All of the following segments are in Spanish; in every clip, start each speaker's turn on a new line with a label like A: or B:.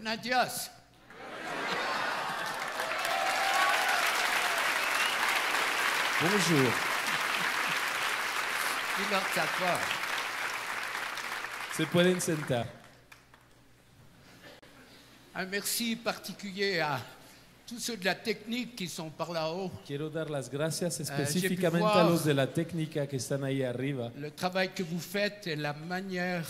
A: Buenos días.
B: Bonjour.
A: Dis-leur que ça va.
B: Se pueden sentar.
A: Un merci particulier à tous ceux de la technique qui sont par là-haut.
B: Quiero dar las gracias
A: j'ai pu
B: específicamente
A: voir
B: a los de la técnica que están ahí arriba.
A: Le travail que vous faites et la manière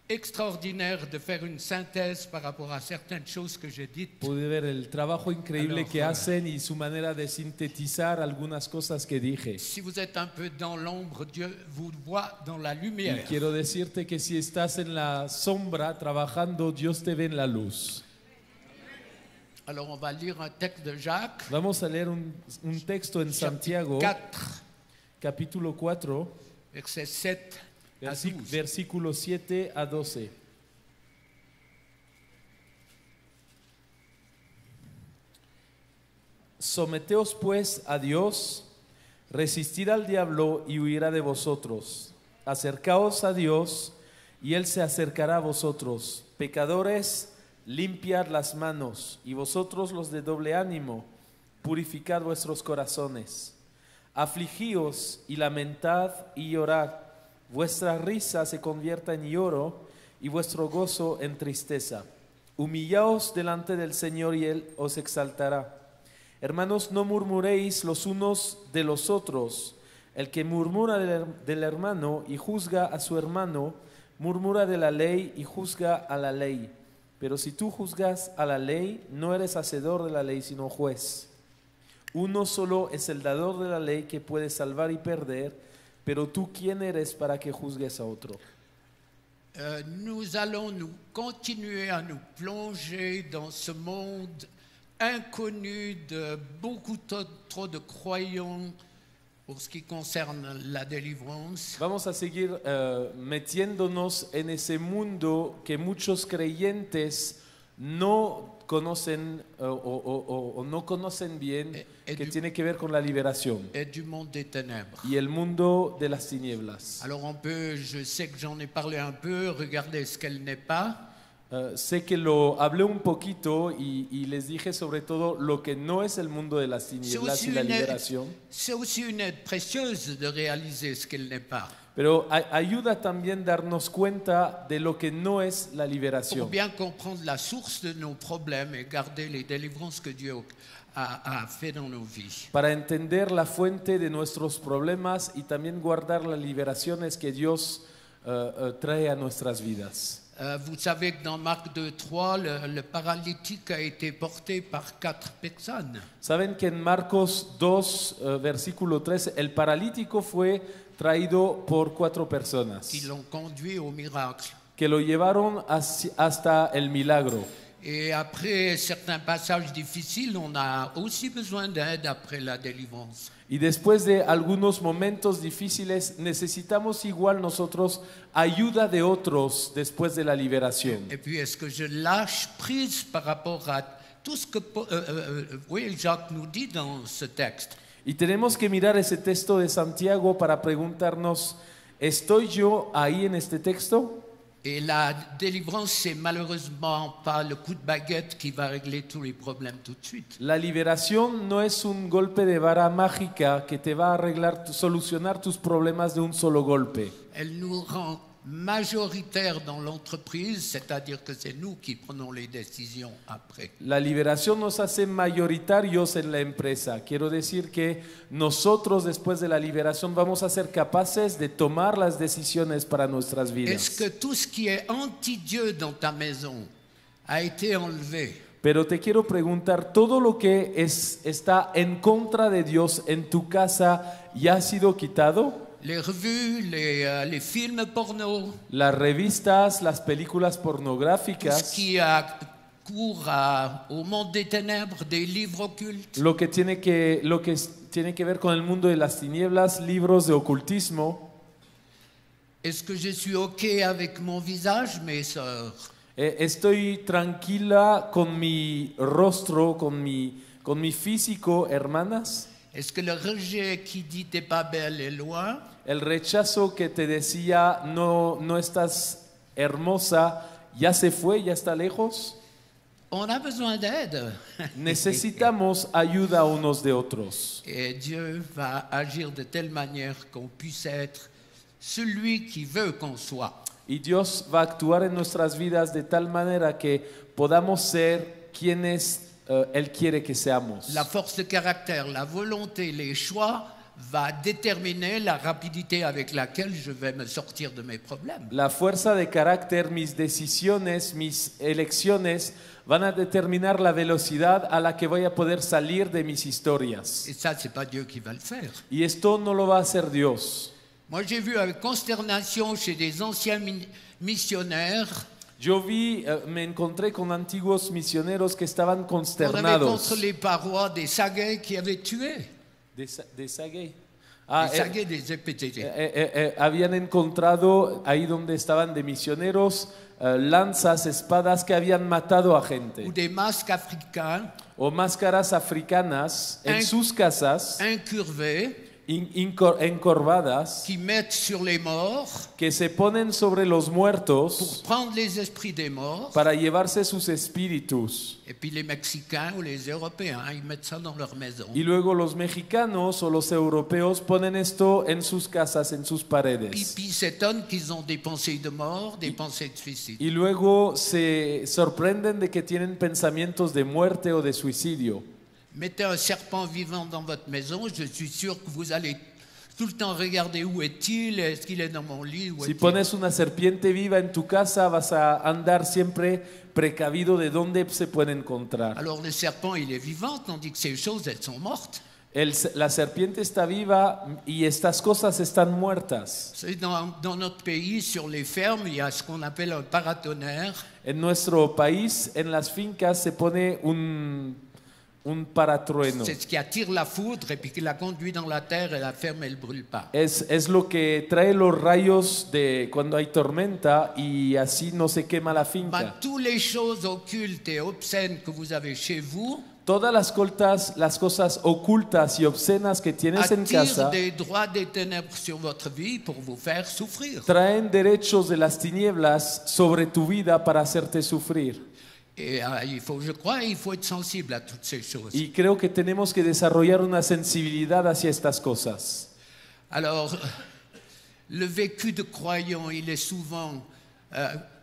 A: extraordinaire de faire une synthèse par rapport à certaines choses que j'ai dites.
B: Pude ver el trabajo increíble
A: Alors,
B: que hacen y su manera de sintetizar algunas cosas que dije.
A: Si vous êtes un peu dans l'ombre, Dieu vous voit dans la
B: Y
A: lumière.
B: quiero decirte que si estás en la sombra trabajando, Dios te ve en la luz.
A: Alors on va lire un texte de Jacques,
B: Vamos a leer un texto en Santiago,
A: 4,
B: capítulo 4,
A: versets 7 à 12.
B: versículos 7 a 12. Someteos pues a Dios, resistid al diablo y huirá de vosotros. Acercaos a Dios y Él se acercará a vosotros. Pecadores, limpiad las manos, y vosotros los de doble ánimo, purificad vuestros corazones. Afligíos y lamentad y llorad. Vuestra risa se convierta en lloro y vuestro gozo en tristeza. Humillaos delante del Señor y Él os exaltará. Hermanos, no murmuréis los unos de los otros. El que murmura del hermano y juzga a su hermano, murmura de la ley y juzga a la ley. Pero si tú juzgas a la ley, no eres hacedor de la ley, sino juez. Uno solo es el dador de la ley que puede salvar y perder, pero tú quién eres para que juzgues a otro.
A: Nous allons nous continuer à nous plonger dans ce monde inconnu de beaucoup trop de croyants pour ce qui concerne la délivrance.
B: Vamos a seguir metiéndonos en ese mundo que muchos creyentes no conocen o no conocen bien, que tiene que ver con la liberación
A: Et du monde des ténèbres.
B: y el mundo de las tinieblas.
A: Alors on peut, je sais que j'en ai parlé un peu, regardez ce qu'elle n'est pas.
B: Sé que lo hablé un poquito y les dije sobre todo lo que no es el mundo de las tinieblas y la liberación.
A: C'est aussi une aide précieuse de réaliser ce qu'elle n'est pas.
B: Pero ayuda también darnos cuenta de lo que no es la
A: Pour
B: liberación.
A: bien comprendre la source de nos problèmes et garder les délivrances que Dieu a fait dans nos vies.
B: Para entender la fuente de nuestros problemas y también guardar las liberaciones que Dios trae a nuestras vidas.
A: Vous savez que dans Marc 2:3, le paralytique a été porté par 4 personnes.
B: Saben que en Marcos 2, versículo 13, el paralítico fue traído por 4 personas
A: Qui l'ont conduit au miracle.
B: que lo llevaron hasta el milagro.
A: Et après certains passages difficiles, on a aussi besoin d'aide après la délivrance.
B: Y después de algunos momentos difíciles, necesitamos igual nosotros ayuda de otros después de la liberación.
A: Et puis, est-ce que je lâche prise par rapport à tout ce que oui, Jacques nous dit dans ce texte?
B: Y tenemos que mirar ese texto de Santiago para preguntarnos, ¿estoy yo ahí en este texto?
A: Et la délivrance, c'est malheureusement pas le coup de baguette qui va régler tous les problèmes tout de suite.
B: La liberación no es un golpe de vara mágica que te va a arreglar, solucionar tus problemas de un solo golpe.
A: Elle nous rend majoritaires dans l'entreprise, c'est-à-dire que c'est nous qui prenons les décisions après.
B: La liberación nos hace mayoritarios en la empresa. Quiero decir que nosotros después de la liberación vamos a ser capaces de tomar las decisiones para nuestras
A: Est-ce
B: vidas.
A: que tout ce qui est anti-Dieu dans ta maison a été enlevé?
B: Pero te quiero preguntar, ¿todo lo que está en contra de Dios en tu casa ya ha sido quitado?
A: Les revues, les films porno,
B: Las revistas, las películas
A: tout
B: pornográficas,
A: ce qui a cours au monde des ténèbres, des livres occultes.
B: lo que tiene que ver con el mundo de las tinieblas, libros de ocultismo.
A: Est-ce que je suis OK avec mon visage, mes sœurs?
B: Estoy tranquila con mi rostro, con mi físico, hermanas.
A: Est-ce que le rejet qui dit t'es pas belle est loin?
B: El rechazo que te decía no estás hermosa, ya se fue, ya está lejos.
A: On a besoin d'aide.
B: Necesitamos ayuda unos de otros.
A: Et Dieu va agir de telle manière qu'on puisse être celui qui veut qu'on soit.
B: Y Dios va a actuar en nuestras vidas de tal manera que podamos ser quienes Él quiere que seamos.
A: La force de caractère, la volonté, les choix va déterminer la rapidité avec laquelle je vais me sortir de mes problèmes.
B: La fuerza de carácter, mis decisiones, mis elecciones van a determinar la velocidad a la que voy a poder salir de mis historias.
A: Et ça, c'est pas Dieu qui va le faire.
B: Y esto no lo va a hacer Dios.
A: Moi, j'ai vu avec consternation chez des anciens missionnaires.
B: Yo me encontré con antiguos misioneros que estaban
A: On avait
B: consternados.
A: contre les parois des Saguets qui avaient tué.
B: De Sagae.
A: Les Saguets des EPTT.
B: Habían encontrado ahí donde estaban de misioneros lanzas, espadas que habían matado a gente.
A: Ou des masques africains
B: O máscaras africanas en sus casas,
A: incurvés
B: encorvadas,
A: qui mettent sur les morts
B: que se ponen sobre los
A: pour
B: muertos
A: prendre les esprits des morts.
B: para llevarse sus espíritus.
A: Et puis les Mexicains ou les Européens, ils mettent ça dans leur maison.
B: Y luego los mexicanos o los europeos ponen esto en sus casas, en sus paredes.
A: Puis ils s'étonnent qu'ils ont des pensées de mort, des pensées de suicide.
B: Y luego se sorprenden de que tienen pensamientos de muerte o de suicidio.
A: Mettez un serpent vivant dans votre maison, je suis sûr que vous allez tout le temps regarder où est-il, est-ce qu'il est dans mon lit, où
B: Si
A: est-il.
B: pones una serpiente viva en tu casa, vas a andar siempre precavido de dónde se puede encontrar.
A: Alors le serpent, il est vivant, tandis que ces choses, elles sont mortes.
B: La serpiente está viva y estas cosas están muertas.
A: C'est dans notre pays, sur les fermes, il y a ce qu'on appelle un paratonnerre.
B: En nuestro país, en las fincas, se pone un paratrueno.
A: C'est ce qui attire la foudre et puis qui la conduit dans la terre et la ferme, elle ne brûle pas.
B: Es lo que trae los rayos de cuando hay tormenta y así no se quema la
A: Ben,
B: finca.
A: toutes les choses occultes et obscènes que vous avez chez vous
B: Todas las cosas ocultas y obscenas que tienes en
A: attirent
B: casa
A: des droits des ténèbres sur votre vie pour vous faire souffrir.
B: traen derechos de las tinieblas sobre tu vida para hacerte sufrir.
A: Et je crois, il faut être sensible à toutes ces choses.
B: Y creo que tenemos que desarrollar una sensibilidad hacia estas cosas.
A: Alors, le vécu de croyant, il est souvent...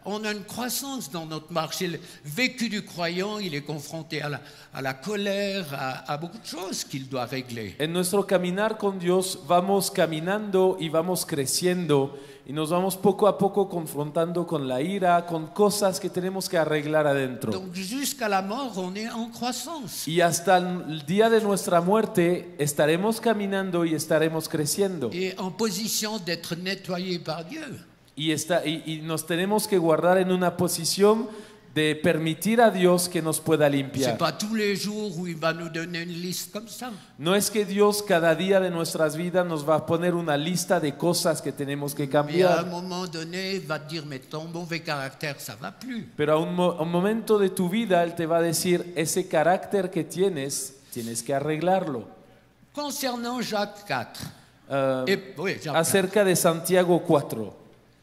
A: on a une croissance dans notre marché. Le vécu du croyant, il est confronté à la colère, à beaucoup de choses qu'il doit régler.
B: En nuestro caminar con Dios vamos caminando y vamos creciendo y nos vamos poco a poco confrontando con la ira, con cosas que tenemos que arreglar adentro.
A: Donc, jusqu'à la mort, on est en croissance.
B: Y hasta el día de nuestra muerte estaremos caminando y estaremos creciendo.
A: Et en position d'être nettoyé par Dieu.
B: Y nos tenemos que guardar en una posición de permitir a Dios que nos pueda
A: C'est
B: limpiar.
A: pas tous les jours où il va nous donner une liste comme ça.
B: No es que Dios cada día de nuestras vidas nos va a poner una lista de cosas que tenemos que
A: Mais à un
B: cambiar.
A: moment donné, il va te dire, mais ton mauvais caractère, ça va plus.
B: Pero a un momento de tu vida Él te va a decir, ese carácter que tienes que arreglarlo.
A: Concernant Jacques 4, oui, Jacques 4,
B: Acerca de Santiago 4.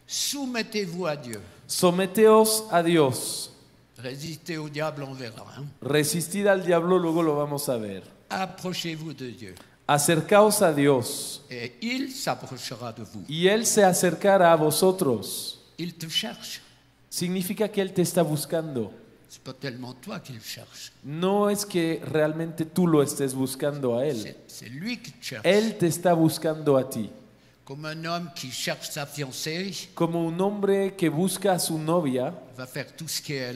A: soumettez-vous à Dieu.
B: Someteos a Dios.
A: Résistez au diable, on verra. Hein.
B: Resistid al diablo, luego lo vamos a ver.
A: Approchez-vous de Dieu.
B: Acercaos a Dios
A: Et il s'approchera de vous.
B: y Él se acercará a vosotros.
A: Il te cherche.
B: Significa que Él te está buscando.
A: C'est pas tellement toi qu'il cherche.
B: No es que realmente tú lo estés buscando a Él.
A: C'est lui qui te cherche.
B: Él te está buscando a ti.
A: Comme un homme qui cherche sa fiancée,
B: Como un hombre que busca a su novia,
A: va faire tout ce qui est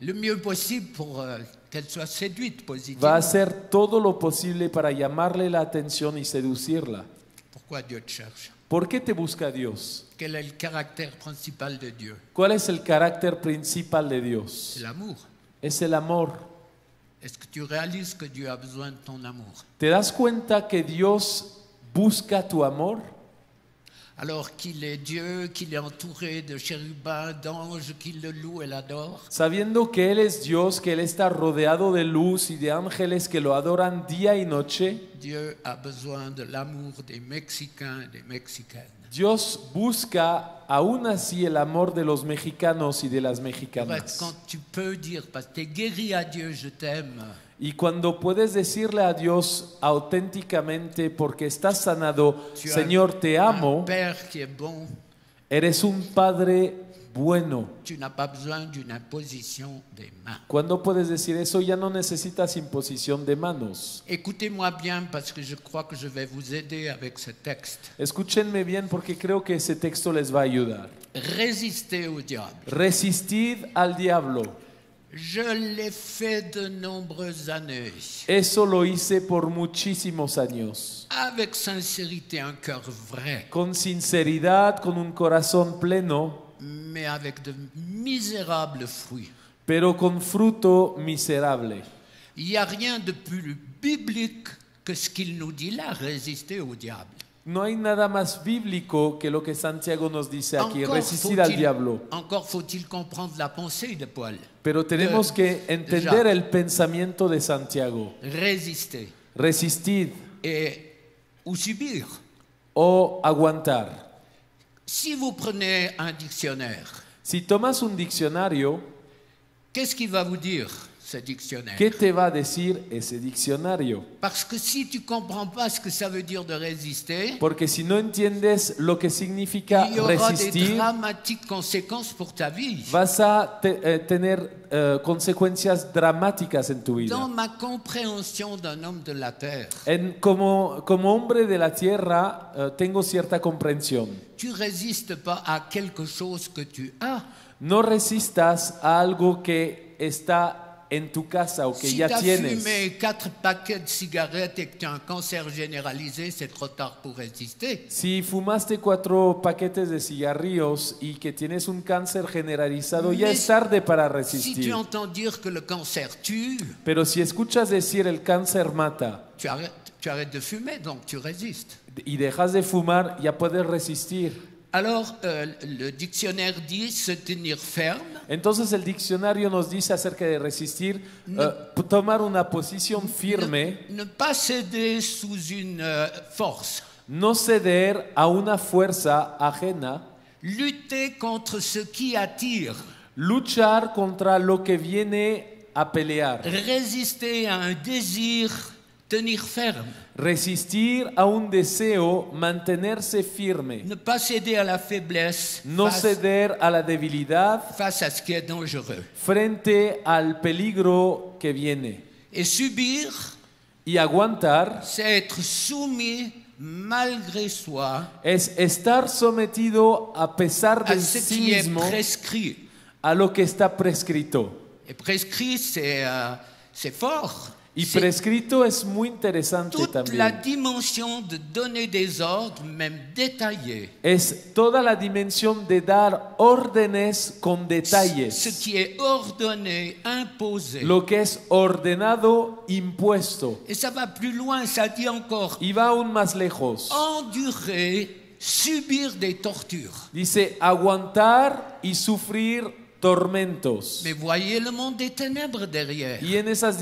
A: le mieux possible pour qu'elle soit séduite
B: va a
A: positivement.
B: hacer todo lo posible para llamarle la atención y seducirla.
A: Pourquoi Dieu te cherche?
B: ¿Por qué te busca Dios?
A: Quel est le caractère principal de Dieu?
B: ¿Cuál es el carácter principal de Dios?
A: C'est l'amour.
B: Es el amor.
A: Est-ce que tu réalises que Dieu a besoin de ton amour?
B: ¿Te das cuenta que Dios busca tu amor?
A: Alors qu'il est Dieu, qu'il est entouré de chérubins, d'anges qui le louent et l'adorent.
B: Sabiendo que Él es Dios, que Él está rodeado de luz y de ángeles que lo adoran día y noche,
A: Dieu a besoin de l'amour des Mexicains et des Mexicaines.
B: Dios busca aún así el amor de los mexicanos y de las mexicanas.
A: Quand tu peux dire, parce que tu es guéri à Dieu, je t'aime.
B: Y cuando puedes decirle a Dios auténticamente porque estás sanado,
A: Tu as
B: Señor, te
A: un
B: amo,
A: Père qui est bon.
B: eres un Padre bueno.
A: Tu n'as pas besoin d'une imposition des mains.
B: Cuando puedes decir eso, ya no necesitas imposición de manos.
A: Écoutez-moi bien parce que je crois que je vais vous aider avec ce texte.
B: Escúchenme bien porque creo que ese texto les va a ayudar.
A: Résistez au diable.
B: Resistid al diablo.
A: Je l'ai fait de nombreuses années.
B: Eso lo hice por muchísimos años.
A: Avec sincérité, un cœur vrai,
B: Con sinceridad, con un corazón pleno,
A: mais avec de misérables fruits.
B: pero con fruto miserable.
A: Il n'y a rien de plus biblique que ce qu'il nous dit là, résister au diable.
B: No hay nada más bíblico que lo que Santiago nos dice aquí, resistir al diablo.
A: Encore faut-il comprendre la pensée de Paul.
B: Pero tenemos que entender el pensamiento de Santiago.
A: Résister
B: Resistid
A: ou subir.
B: o aguantar.
A: Si vous prenez un dictionnaire,
B: Si tomas un diccionario,
A: qu'est-ce qu'il va vous dire, ce dictionnaire?
B: ¿qué te va a decir ese diccionario?
A: Parce que si tu ne comprends pas ce que ça veut dire de résister,
B: Porque si no entiendes lo que significa
A: il y aura des
B: resistir,
A: dramatiques conséquences pour ta vie.
B: vas a tener consecuencias dramáticas en tu vida.
A: Dans ma compréhension d'un homme de la terre,
B: Como hombre de la tierra, tengo cierta comprensión.
A: tu résistes pas à quelque chose que tu as.
B: No resistas a algo que está en tu casa o que
A: Si
B: ya
A: tu as
B: tienes.
A: fumé 4 paquets de cigarettes et que tu as un cancer généralisé, c'est trop tard pour résister.
B: Si fumaste 4 paquetes de cigarrillos y que tienes un cáncer generalizado, ya
A: Mais
B: es tarde para
A: Si tu
B: resistir.
A: entends dire que le cancer tue,
B: Pero si escuchas decir el cáncer mata
A: tu arrêtes de fumer, donc tu résistes.
B: y dejas de fumar, ya puedes resistir.
A: Alors, le dictionnaire dit se tenir ferme,
B: Entonces el diccionario nos dice acerca de resistir, tomar una posición firme,
A: ne pas céder sous une force,
B: no ceder a una fuerza ajena,
A: lutter contre ce qui attire,
B: luchar contra lo que viene a pelear,
A: résister à un désir, tenir ferme,
B: resistir a un deseo, mantenerse firme,
A: ne pas céder à la faiblesse
B: no ceder a la debilidad
A: face à ce qui est dangereux.
B: frente al peligro que viene.
A: Et subir,
B: Y aguantar
A: c'est être soumis malgré soi
B: es estar sometido a pesar
A: à
B: de
A: ce
B: sí
A: qui est
B: mismo
A: prescrit.
B: a lo que está prescrito.
A: Et prescrit, c'est fort.
B: Y
A: C'est
B: prescrito es muy interesante
A: toute la
B: también.
A: dimension de donner des ordres, même détaillés.
B: Es toda la dimensión de dar órdenes con detalles.
A: Ce qui est ordonné, imposé.
B: Lo que es ordenado, impuesto.
A: Et ça va plus loin, ça dit encore
B: Y va aún más lejos.
A: endurer, subir des tortures.
B: Dice aguantar y sufrir tormentos.
A: Mais voyez le monde des ténèbres derrière.
B: Y en esas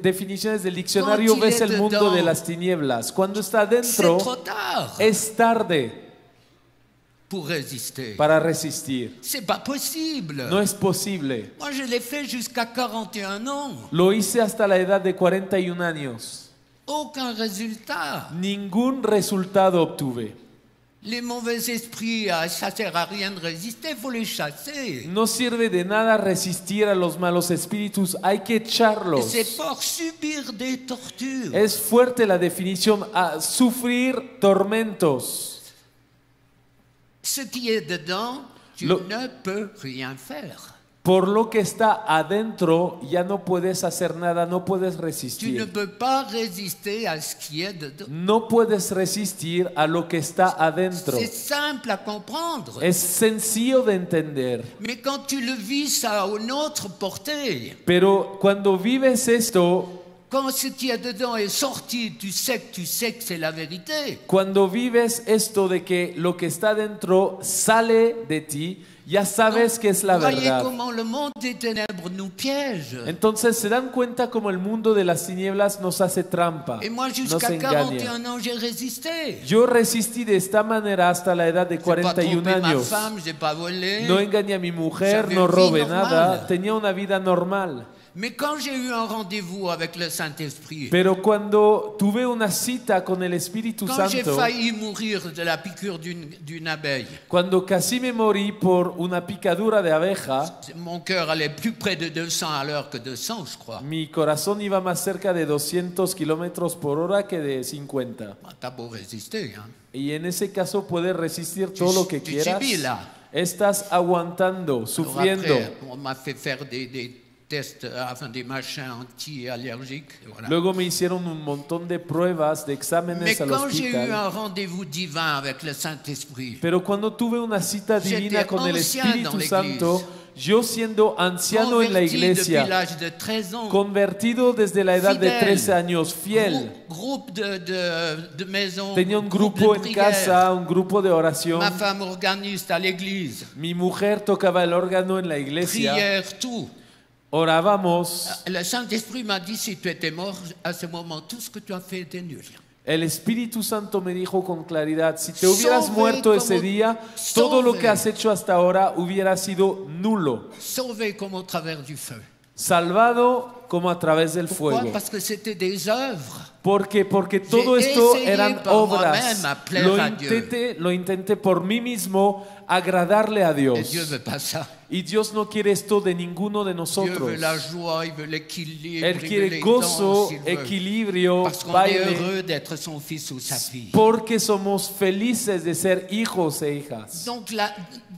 B: definiciones del diccionario
A: Cuando
B: ves el
A: tiene
B: mundo
A: dedans,
B: de las tinieblas. Cuando está
A: C'est
B: dentro,
A: trop tard
B: es tarde
A: pour résister.
B: para resistir.
A: C'est pas possible.
B: No es posible.
A: Moi, je l'ai fait jusqu'à 41 ans.
B: Lo hice hasta la edad de 41 años.
A: Aucun résultat.
B: Ningún resultado obtuve.
A: Les mauvais esprits, ça sert à rien de résister, il faut les chasser.
B: No sirve de nada resistir a los malos espíritus, hay que
A: Et
B: echarlos.
A: c'est fort subir des tortures.
B: Es fuerte la definición, a sufrir tormentos.
A: Ce qui est dedans, tu
B: Lo-
A: ne peux rien faire.
B: Por lo que está adentro, ya no puedes hacer nada, no puedes
A: Tu ne
B: resistir.
A: peux pas résister à ce qui est dedans.
B: No puedes resistir a lo que está adentro.
A: C'est simple à comprendre.
B: Es sencillo de entender.
A: Mais quand tu le vis, ça a une autre portée.
B: Pero cuando vives esto,
A: Quand ce qui est dedans est sorti, tu sais que c'est la vérité.
B: cuando vives esto de que lo que está dentro sale de ti, ya sabes que es la
A: Voyez
B: verdad.
A: comment le monde des ténèbres nous piège.
B: Entonces se dan cuenta como el mundo de las tinieblas nos hace trampa,
A: Et moi,
B: nos
A: jusqu'à
B: engaña.
A: 41 ans, j'ai résisté.
B: Yo resistí de esta manera hasta la edad de
A: J'ai pas
B: 41
A: trompé ma
B: años.
A: femme, j'ai pas volé.
B: No engañé a mi mujer,
A: J'avais
B: no
A: une
B: robé
A: vie
B: nada,
A: normale.
B: tenía una vida normal.
A: Mais quand j'ai eu un rendez-vous avec le Saint-Esprit,
B: Pero cuando tuve una cita con el Espíritu
A: quand j'ai
B: Santo,
A: failli mourir de la piqûre d'une abeille,
B: cuando casi me morí por una picadura de abeja,
A: mon cœur allait plus près de 200 à l'heure que de 100, je crois.
B: mi corazón iba más cerca de 200 kilómetros por hora que de 50.
A: Ah, t'as beau résister, hein.
B: Y en ese caso puedes resistir todo lo que
A: tu
B: quieras.
A: subis là.
B: Estás aguantando,
A: Alors
B: sufriendo.
A: après, on m'a fait faire des tests, enfin des machins anti-allergiques. Voilà.
B: Luego me hicieron un montón de pruebas, de
A: Mais
B: exámenes al
A: quand j'ai eu
B: hospital.
A: un rendez-vous divin avec le Saint-Esprit,
B: Pero cuando tuve una cita divina
A: J'étais
B: con el
A: ancien
B: Espíritu
A: dans
B: Santo, yo siendo anciano en la
A: converti depuis
B: iglesia,
A: l'âge de 13 ans,
B: convertido desde la edad de
A: Fidèle.
B: 13 años, fiel.
A: groupe de maison,
B: Tenía un
A: groupe
B: grupo
A: de
B: en
A: prière.
B: casa, un grupo de oración.
A: Ma femme organiste à l'église,
B: Mi mujer tocaba el órgano en la iglesia.
A: prière, tout.
B: Orábamos.
A: Le Saint-Esprit m'a dit, si tu étais mort à ce moment, tout ce que tu as fait était nul.
B: El Espíritu Santo me dijo con claridad, si te hubieras
A: Sauvé
B: muerto ese
A: como-
B: día, todo lo
A: sauvé.
B: que has hecho hasta ahora hubiera sido nulo.
A: Sauvé comme au travers du feu.
B: Salvado como a través del
A: Pourquoi?
B: fuego.
A: Parce que c'était des œuvres.
B: Porque todo esto
A: essayé
B: eran
A: par
B: obras.
A: moi-même à plaire à Dieu.
B: Lo intenté por mí mismo agradarle a
A: Et
B: Dios.
A: Dieu ne veut pas ça.
B: Y Dios no quiere esto de ninguno de
A: Dieu
B: nosotros.
A: veut la joie, il veut l'équilibre,
B: Él
A: il veut
B: quiere
A: les
B: gozo,
A: danses, il veut.
B: equilibrio,
A: Parce qu'on est
B: baile,
A: heureux d'être son fils ou sa fille.
B: porque somos felices de ser hijos e hijas.
A: Donc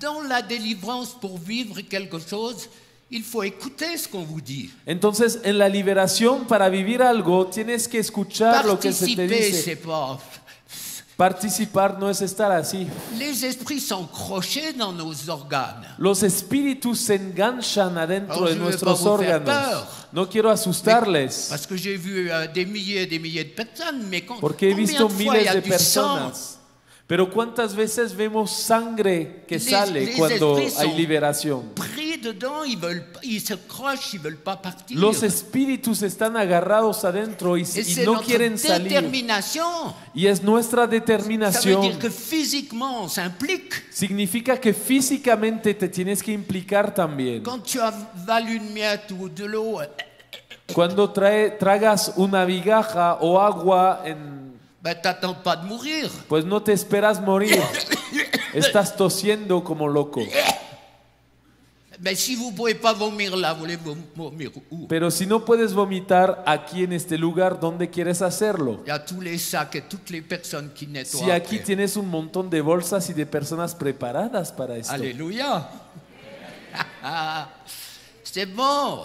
A: dans la délivrance, pour vivre quelque chose, il faut écouter ce qu'on vous dit.
B: Entonces, en la liberación, para vivir algo, tienes que escuchar lo que se te
A: Participer,
B: dice.
A: c'est pas...
B: Participar no es estar así.
A: Les esprits sont crochés dans nos organes.
B: Los espíritus se enganchan adentro
A: Alors,
B: de
A: je ne veux
B: nuestros
A: pas vous faire
B: órganos.
A: peur.
B: No quiero asustarles,
A: Parce que j'ai vu des milliers et des milliers de personnes, mais
B: porque he
A: combien
B: visto
A: de fois il
B: miles
A: y a
B: de
A: du sang?
B: personas. Pero ¿cuántas veces vemos sangre que sale
A: les
B: cuando
A: esprits
B: hay
A: son
B: liberación?
A: Pris dedans, ils se crochent, ils veulent pas partir.
B: Los espíritus están agarrados adentro y
A: Et c'est
B: no
A: notre
B: quieren salir.
A: détermination.
B: Y es nuestra
A: Ça veut
B: determinación.
A: dire que physiquement, on s'implique.
B: Significa que físicamente te tienes que implicar también.
A: Quand tu avales une miette ou de l'eau,
B: Cuando tragas una migaja o agua,
A: ben, t'attends pas de mourir.
B: pues no te esperas morir. Estás tosiendo como loco.
A: Mais si vous pouvez pas vomir là, vous voulez vomir où?
B: Pero si no puedes vomitar aquí en este lugar, ¿dónde quieres hacerlo?
A: Il y a tous les sacs et toutes les personnes qui nettoient.
B: Si aquí
A: après.
B: tienes un montón de bolsas y de personas preparadas para esto.
A: Alléluia. C'est bon.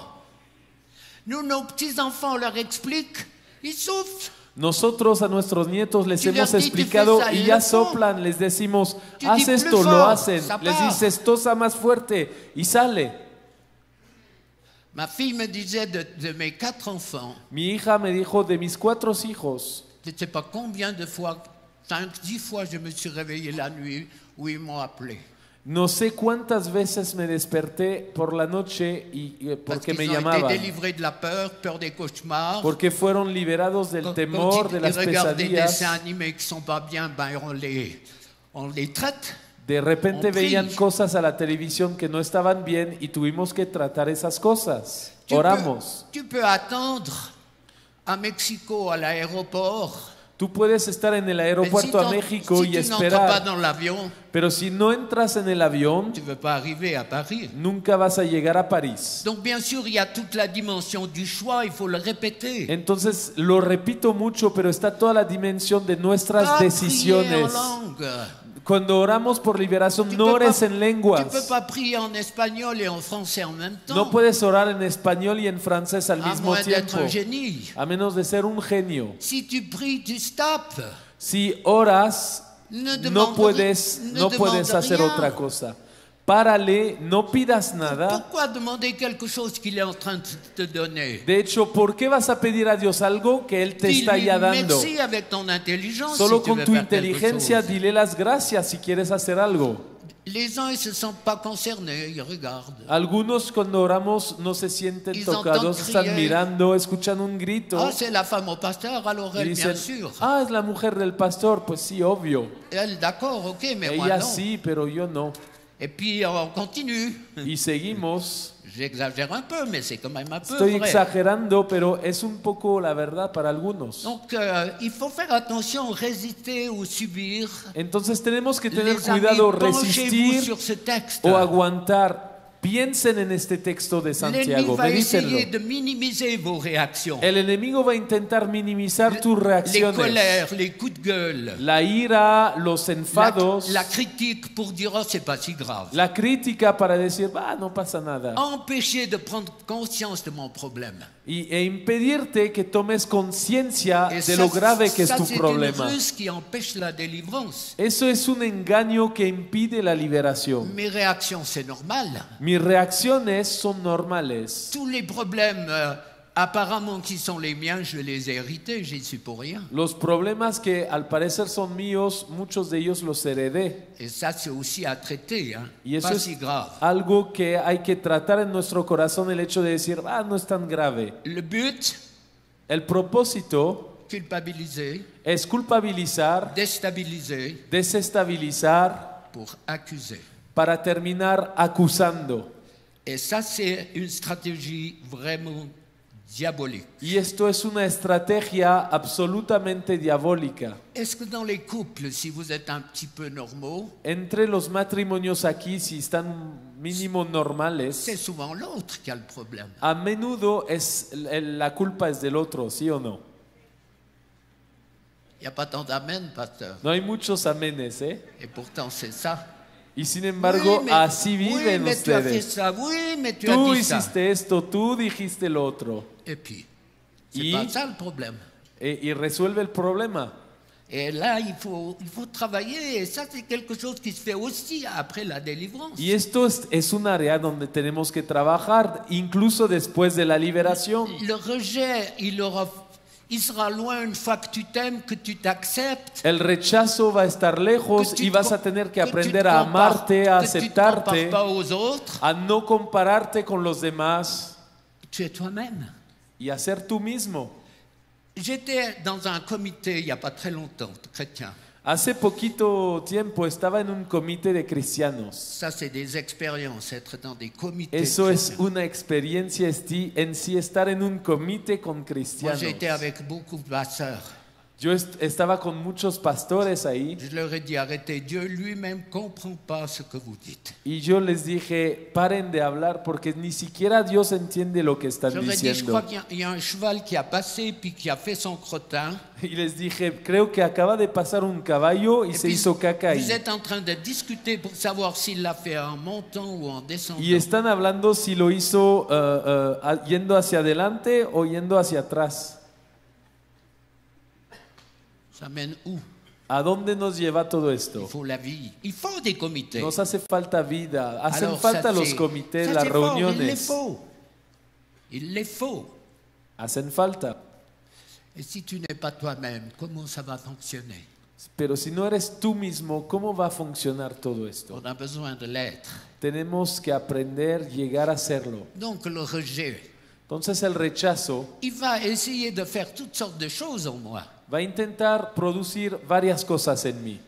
A: Nous, nos petits-enfants, on leur explique, ils souffrent.
B: Nosotros a nuestros nietos les
A: Tu
B: hemos
A: leur dis, tu
B: explicado
A: fais ça,
B: y
A: ils
B: ya
A: le font.
B: soplan, les decimos,
A: Tu
B: haz
A: dis
B: esto,
A: plus
B: lo
A: fort,
B: hacen.
A: ça
B: Les
A: part.
B: dices, tosa más fuerte y sale.
A: Ma fille me disait de mes 4 enfants,
B: Mi hija me dijo, de mis 4 hijos,
A: je ne sais pas combien de fois, 5, 10 fois, je me suis réveillé la nuit où ils m'ont appelé.
B: no sé cuántas veces me desperté por la noche
A: Parce
B: porque me
A: qu'ils ont été
B: llamaban.
A: délivrés de la peur des cauchemars.
B: Porque fueron liberados del temor, de
A: Quand
B: las
A: ils regardent des dessins
B: pesadillas.
A: animés qui ne sont pas bien, ben on les traite.
B: De repente
A: On prie.
B: veían cosas a la televisión que no estaban bien y tuvimos que tratar esas cosas.
A: Tu
B: Oramos.
A: tu peux attendre à Mexico, à l'aéroport.
B: Tú puedes estar en el
A: Mais
B: aeropuerto a México
A: si
B: y
A: tu n'entres pas
B: esperar,
A: dans l'avion,
B: pero si no entras en el avión,
A: tu ne veux pas arriver à Paris.
B: nunca vas a llegar a París.
A: Donc bien sûr, il y a toute la dimension du choix, il faut le répéter.
B: Entonces, lo repito mucho, pero está toda la dimensión de nuestras
A: Pas prier en
B: decisiones.
A: langue.
B: Cuando oramos por liberación,
A: Tu
B: no
A: peux
B: ores
A: pas-
B: en
A: Tu ne peux
B: lenguas.
A: pas prier en espagnol et en français en même temps.
B: No puedes orar en español y en francés al
A: à
B: mismo
A: moins d'être
B: tiempo,
A: un génie.
B: a menos de ser un genio.
A: Si tu pries, tu stops.
B: Si oras,
A: Ne
B: no
A: demande
B: puedes,
A: ri- ne
B: no
A: demande
B: puedes hacer
A: rien.
B: otra cosa. Párale, no pidas nada.
A: Pourquoi demander quelque chose qu'il est en train de te donner?
B: De hecho, ¿por qué vas a pedir a Dios algo que Él te está
A: Dis-lui
B: ya dando?
A: merci avec ton intelligence.
B: Solo
A: si tu
B: con
A: veux
B: tu
A: faire quelque
B: inteligencia
A: chose.
B: dile las gracias si quieres hacer algo.
A: Les uns, ils ne se sentent pas concernés, ils regardent.
B: Algunos cuando oramos no se sienten
A: Ils
B: tocados,
A: entendent
B: están
A: crier.
B: mirando, escuchan un grito
A: Ah, c'est la femme au pasteur, alors
B: y
A: elle,
B: dicen,
A: bien sûr.
B: ah, es la mujer del pastor, pues sí, obvio.
A: Elle, d'accord, ok, mais moi
B: Ella
A: non.
B: sí, pero yo no.
A: Et puis on continue.
B: Y seguimos.
A: J'exagère un peu, mais c'est quand même un peu
B: Estoy
A: vrai.
B: exagerando, pero es un poco la verdad para algunos.
A: Donc il faut faire attention, résister ou subir.
B: Entonces tenemos que tener
A: Les amis,
B: cuidado,
A: penchez-vous
B: resistir
A: sur ce texte.
B: o aguantar. Piensen en este texto de
A: L'ennemi
B: Santiago,
A: va
B: medítenlo.
A: essayer de minimiser vos réactions.
B: El enemigo va a intentar minimizar tus
A: Les
B: reacciones.
A: colères, les coups de gueule,
B: La ira, los enfados,
A: la critique pour dire oh, c'est pas si grave.
B: la crítica para decir, no pasa nada.
A: Empêcher de prendre conscience de mon problème.
B: E impedirte que tomes conciencia
A: Et
B: de lo grave que es
A: ça,
B: tu
A: c'est une
B: problema.
A: ruse qui empêche la délivrance.
B: Eso es un engaño que impide la liberación.
A: Mes réactions, c'est normal.
B: Mis reacciones son normales.
A: Tous les problèmes apparemment qui sont les miens, je les ai hérités, j'y suis pour rien.
B: Los problemas que al parecer son míos, muchos de ellos los heredé.
A: Et ça, c'est aussi à traiter, hein.
B: Y eso
A: Pas
B: es
A: si grave.
B: algo que hay que tratar en nuestro corazón, el hecho de decir, no es tan grave.
A: Le but,
B: El propósito
A: culpabiliser,
B: es culpabilizar,
A: déstabiliser
B: desestabilizar,
A: pour accuser.
B: para terminar acusando.
A: Et ça, c'est une stratégie vraiment diabolique.
B: Y esto es una estrategia absolutamente diabólica.
A: Est-ce que dans les couples, si vous êtes un petit peu normaux,
B: Entre los matrimonios aquí, si están mínimo
A: c'est
B: normales,
A: souvent l'autre qui a le problème.
B: a menudo la culpa es del otro, ¿sí o no?
A: Il n'y a pas tant d'amen, pasteur.
B: No hay muchos amenes, ¿eh?
A: Et pourtant, c'est ça.
B: Y sin embargo,
A: Oui, mais-
B: así
A: oui,
B: viven
A: mais tu as fait
B: ustedes.
A: ça. Oui, mais tu as
B: Tú
A: dit ça.
B: hiciste esto, tú dijiste lo otro.
A: Et puis, c'est
B: Y-
A: pas ça le problème.
B: Y resuelve el problema.
A: Et là, il faut travailler. Et ça, c'est quelque chose qui se fait aussi après la délivrance.
B: Y esto es un área donde tenemos que trabajar, incluso después de la liberación.
A: Le rejet, il sera loin une fois que tu t'aimes, que tu t'acceptes.
B: El rechazo va a estar lejos
A: que tu
B: y vas
A: te
B: a tener que
A: tu te
B: aprender a
A: compares-
B: amarte, a
A: que tu te
B: aceptarte,
A: compares pas aux autres.
B: a no compararte con los demás
A: Tu es toi-même.
B: y a ser tú mismo.
A: J'étais dans un comité il n'y a pas très longtemps, chrétien.
B: Hace poquito tiempo estaba en un comité de cristianos.
A: Ça, c'est des expériences, être dans des comités.
B: Eso es
A: chrétiens.
B: una experiencia en sí estar en un comité con
A: Moi,
B: cristianos.
A: j'ai été avec beaucoup de pasteurs.
B: Yo estaba con muchos pastores ahí
A: Je leur ai dit, arrêtez, Dieu lui-même ne comprend pas ce que vous dites.
B: y yo les dije, paren de hablar porque ni siquiera Dios entiende lo que están
A: Je leur ai dit, je
B: diciendo.
A: crois qu'il y a un cheval qui a passé puis qui a fait son crottin.
B: Y les dije, creo que acaba de pasar un caballo y
A: Et
B: se
A: puis,
B: hizo caca
A: vous
B: ahí.
A: êtes en train de discuter pour savoir s'il l'a fait en montant ou en descendant.
B: Y están hablando si lo hizo yendo hacia adelante o yendo hacia atrás.
A: Ça mène où?
B: ¿A dónde nos lleva todo
A: Il
B: esto?
A: faut la vie. Il faut des comités.
B: Nos hace falta vida, hacen
A: Alors,
B: falta
A: ça,
B: los
A: c'est-
B: comités,
A: ça,
B: las
A: c'est fort, il les
B: reuniones.
A: faut. Il les faut.
B: Hacen falta.
A: Et si tu n'es pas toi-même, comment ça va fonctionner?
B: Pero si no eres tú mismo, ¿cómo va a funcionar todo esto?
A: On a besoin de l'être.
B: Tenemos que aprender, llegar a hacerlo.
A: Donc le rejet,
B: Entonces el rechazo
A: il va essayer de faire toutes sortes de choses en moi,
B: va a intentar producir varias cosas en mí.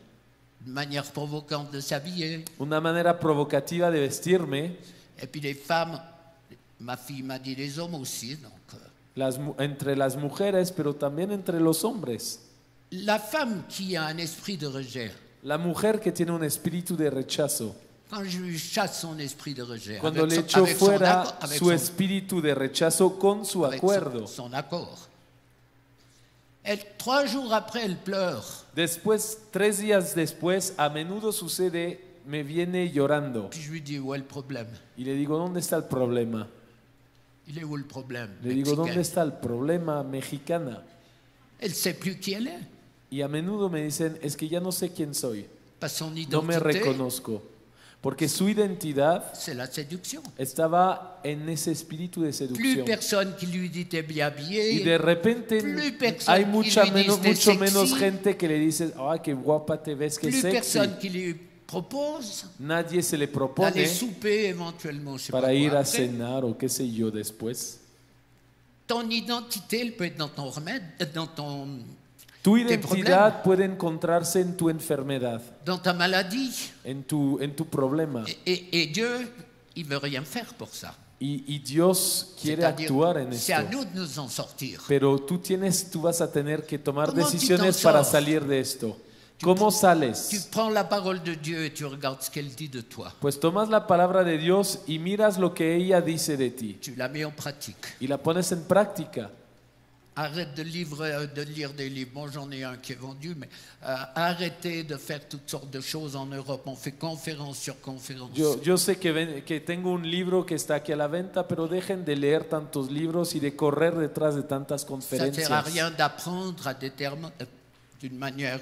A: de manière provocante de s'habiller.
B: Una manera provocativa de vestirme,
A: Et puis les femmes, ma fille m'a dit les hommes aussi. Donc,
B: entre las mujeres, pero también entre los hombres.
A: la femme qui a un esprit de rejet,
B: La mujer que tiene un espíritu de rechazo,
A: quand je lui chasse son esprit de rejet,
B: cuando
A: avec
B: le
A: son-
B: echo
A: avec son
B: fuera
A: accord- avec
B: su
A: son-
B: espíritu de rechazo con su
A: avec
B: acuerdo,
A: son accord. 3 jours après, elle pleure.
B: después, 3 días después, a menudo sucede, me viene llorando
A: Puis je lui dis, où est le problème?
B: y le digo, ¿dónde está el problema?
A: Il est où le problème?
B: Le digo,
A: Mexicain.
B: ¿dónde está el problema? Mexicana.
A: Elle ne sait plus qui elle est.
B: Y a menudo me dicen, es que ya no sé quién soy,
A: Pas son
B: no me
A: identité,
B: reconozco, porque su identidad
A: c'est la séduction.
B: estaba en ese espíritu de
A: Plus
B: seducción.
A: personne qui lui dit t'es bien
B: Y
A: habillé.
B: de repente
A: plus personne
B: hay
A: qui lui
B: mucho
A: dise, "T'es
B: menos
A: sexy".
B: gente que le dice, ay, qué guapa te ves, qué
A: Plus
B: sexy.
A: personne qui lui propose
B: nadie se le
A: d'aller
B: propone
A: souper éventuellement, je sais pas
B: para
A: quoi,
B: ir a
A: après.
B: cenar o qué sé yo después.
A: Ton identité, elle peut être dans ton remède,
B: Tu
A: tes
B: identidad puede encontrarse en tu enfermedad,
A: dans ta maladie.
B: en tu problema.
A: Et Dieu, il veut rien faire pour ça.
B: Y Dios quiere
A: C'est-à-dire,
B: actuar en
A: c'est
B: esto.
A: à nous de nous en sortir.
B: Pero tú vas a tener que tomar
A: ¿Cómo tú
B: decisiones
A: te
B: para
A: sors?
B: salir de esto. ¿Cómo
A: Tu
B: sales?
A: prends la parole de Dieu et tu regardes ce qu'elle dit de toi.
B: Pues tomas la palabra de Dios y miras lo que ella dice de ti
A: Tu la mets en pratique.
B: y la pones en práctica.
A: Arrête de lire des livres. Bon, j'en ai un qui est vendu, mais arrêtez de faire toutes sortes de choses en Europe. On fait conférence sur conférence.
B: Yo sé que tengo un libro que está aquí a la venta, pero dejen de leer tantos libros y de correr detrás de tantas
A: Ça ne sert à
B: conferencias.
A: rien d'apprendre à déterminer d'une manière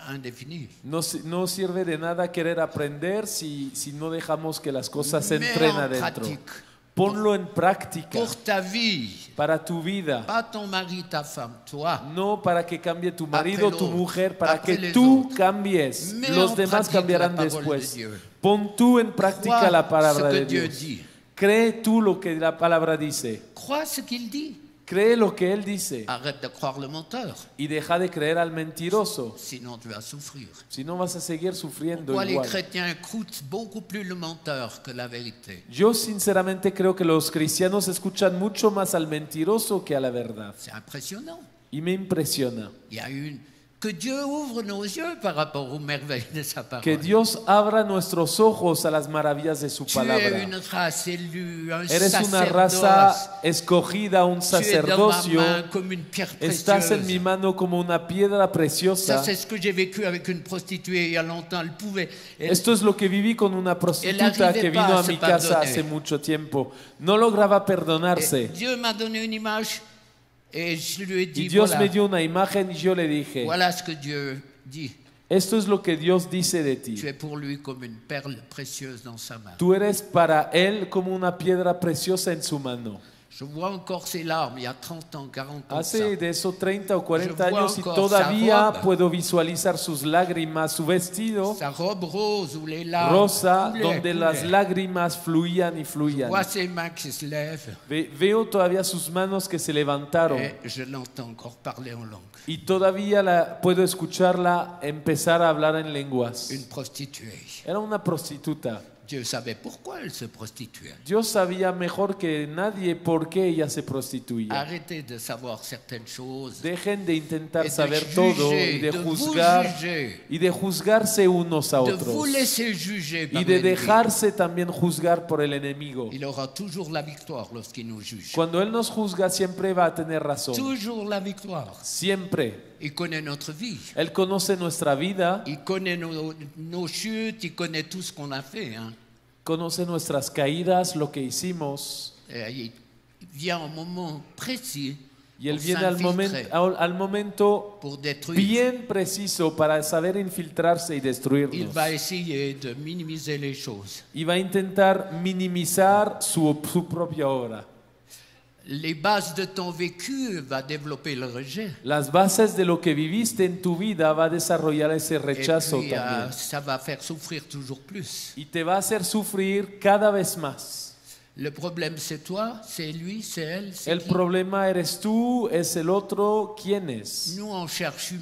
A: indéfinie.
B: No sirve de nada querer aprender si no dejamos que las cosas se
A: Mets
B: entren
A: en
B: adentro.
A: pratique.
B: Ponlo en práctica
A: Pour ta vie,
B: para tu vida.
A: pas ton mari, ta femme, toi.
B: No para que cambie tu marido,
A: Après
B: tu
A: l'autre,
B: mujer, para
A: après
B: que
A: les
B: tú
A: autres.
B: cambies.
A: Mets
B: Los
A: en
B: demás
A: pratique
B: cambiarán
A: la parole
B: después.
A: de Dieu.
B: Pon tú en práctica
A: Crois
B: la palabra
A: ce
B: de
A: que Dieu
B: Dios.
A: dit.
B: Cree tú lo que la palabra dice.
A: Crois ce qu'il dit.
B: Cree lo que Él dice.
A: Arrête de croire le menteur,
B: Y deja de creer al mentiroso.
A: sinon tu vas souffrir.
B: Si no vas a seguir sufriendo
A: Pourquoi les
B: igual.
A: chrétiens écoutent beaucoup plus le menteur que la vérité?
B: Yo sinceramente creo que los cristianos escuchan mucho más al mentiroso que a la verdad.
A: C'est impressionnant.
B: Y me impresiona.
A: Il y a que Dieu ouvre nos yeux par rapport aux merveilles de sa parole.
B: Que Dios abra nuestros ojos a las maravillas de su
A: Tu es
B: palabra.
A: une race élue, un
B: Eres una
A: sacerdoce.
B: raza escogida, un
A: Tu es dans ma
B: sacerdocio.
A: main comme une pierre
B: Estás en mi
A: précieuse.
B: mano como una piedra
A: Ça,
B: preciosa.
A: c'est ce que j'ai vécu avec une prostituée il y a longtemps. Elle pouvait.
B: Esto es lo que viví con una prostituta que vino a mi casa hace mucho tiempo. No lograba perdonarse.
A: Dieu m'a donné une image et je lui ai
B: Y
A: dit
B: Dios
A: voilà,
B: me dio una imagen y yo le dije,
A: voilà ce que Dieu dit.
B: esto es lo que Dios dice de
A: Tu
B: ti.
A: es pour lui comme une perle précieuse dans sa main.
B: Tú eres para Él como una piedra preciosa en su mano.
A: Je vois encore ses larmes il y a 30 ans, 40 ans.
B: Hace de eso 30 o 40
A: Je vois
B: años y
A: encore
B: todavía
A: sa robe.
B: puedo visualizar sus lágrimas, su vestido
A: Sa robe rose où les larmes
B: rosa,
A: coulaient,
B: donde las
A: coulaient.
B: lágrimas fluían y
A: Je
B: fluían.
A: vois ses mains qui se lèvent
B: Veo todavía sus manos que se levantaron
A: et je l'entends encore parler en langue.
B: y todavía puedo escucharla empezar a hablar en lenguas.
A: Une prostituée.
B: Era una prostituta.
A: Dieu savait pourquoi elle se prostituait.
B: Dios sabía mejor que nadie por qué ella se prostituía.
A: Arrêtez de savoir certaines choses.
B: Dejen de intentar
A: Et de
B: saber
A: juger,
B: todo y de
A: de vous
B: juzgar
A: juger.
B: y de juzgarse unos a
A: De
B: otros
A: vous laisser juger par
B: y de
A: l'ennemi.
B: dejarse también juzgar por el enemigo.
A: Il aura toujours la victoire lorsqu'il nous juge.
B: Cuando Él nos juzga siempre va a tener razón.
A: Toujours la victoire.
B: Siempre.
A: Il connaît notre vie.
B: Él conoce nuestra vida,
A: Il connaît nos chutes, il connaît tout ce qu'on a fait. Hein.
B: conoce nuestras caídas, lo que hicimos.
A: Et il vient au moment précis
B: Y Él
A: pour
B: viene
A: s'infiltrer,
B: al momento
A: pour détruire.
B: bien preciso para saber infiltrarse y
A: Il
B: destruirnos.
A: va essayer de minimiser les choses.
B: Y va a intentar minimizar su propia obra.
A: Les bases de ton vécu va développer le rejet.
B: Las bases de lo que viviste en tu vida va a desarrollar ese
A: Et
B: rechazo
A: puis,
B: también.
A: ça va faire souffrir toujours plus.
B: Y te va a hacer sufrir cada vez más.
A: Le problème, c'est toi, c'est lui, c'est elle, c'est
B: El
A: qui?
B: problema eres tú, es el otro, ¿quién es?
A: Nous, on cherche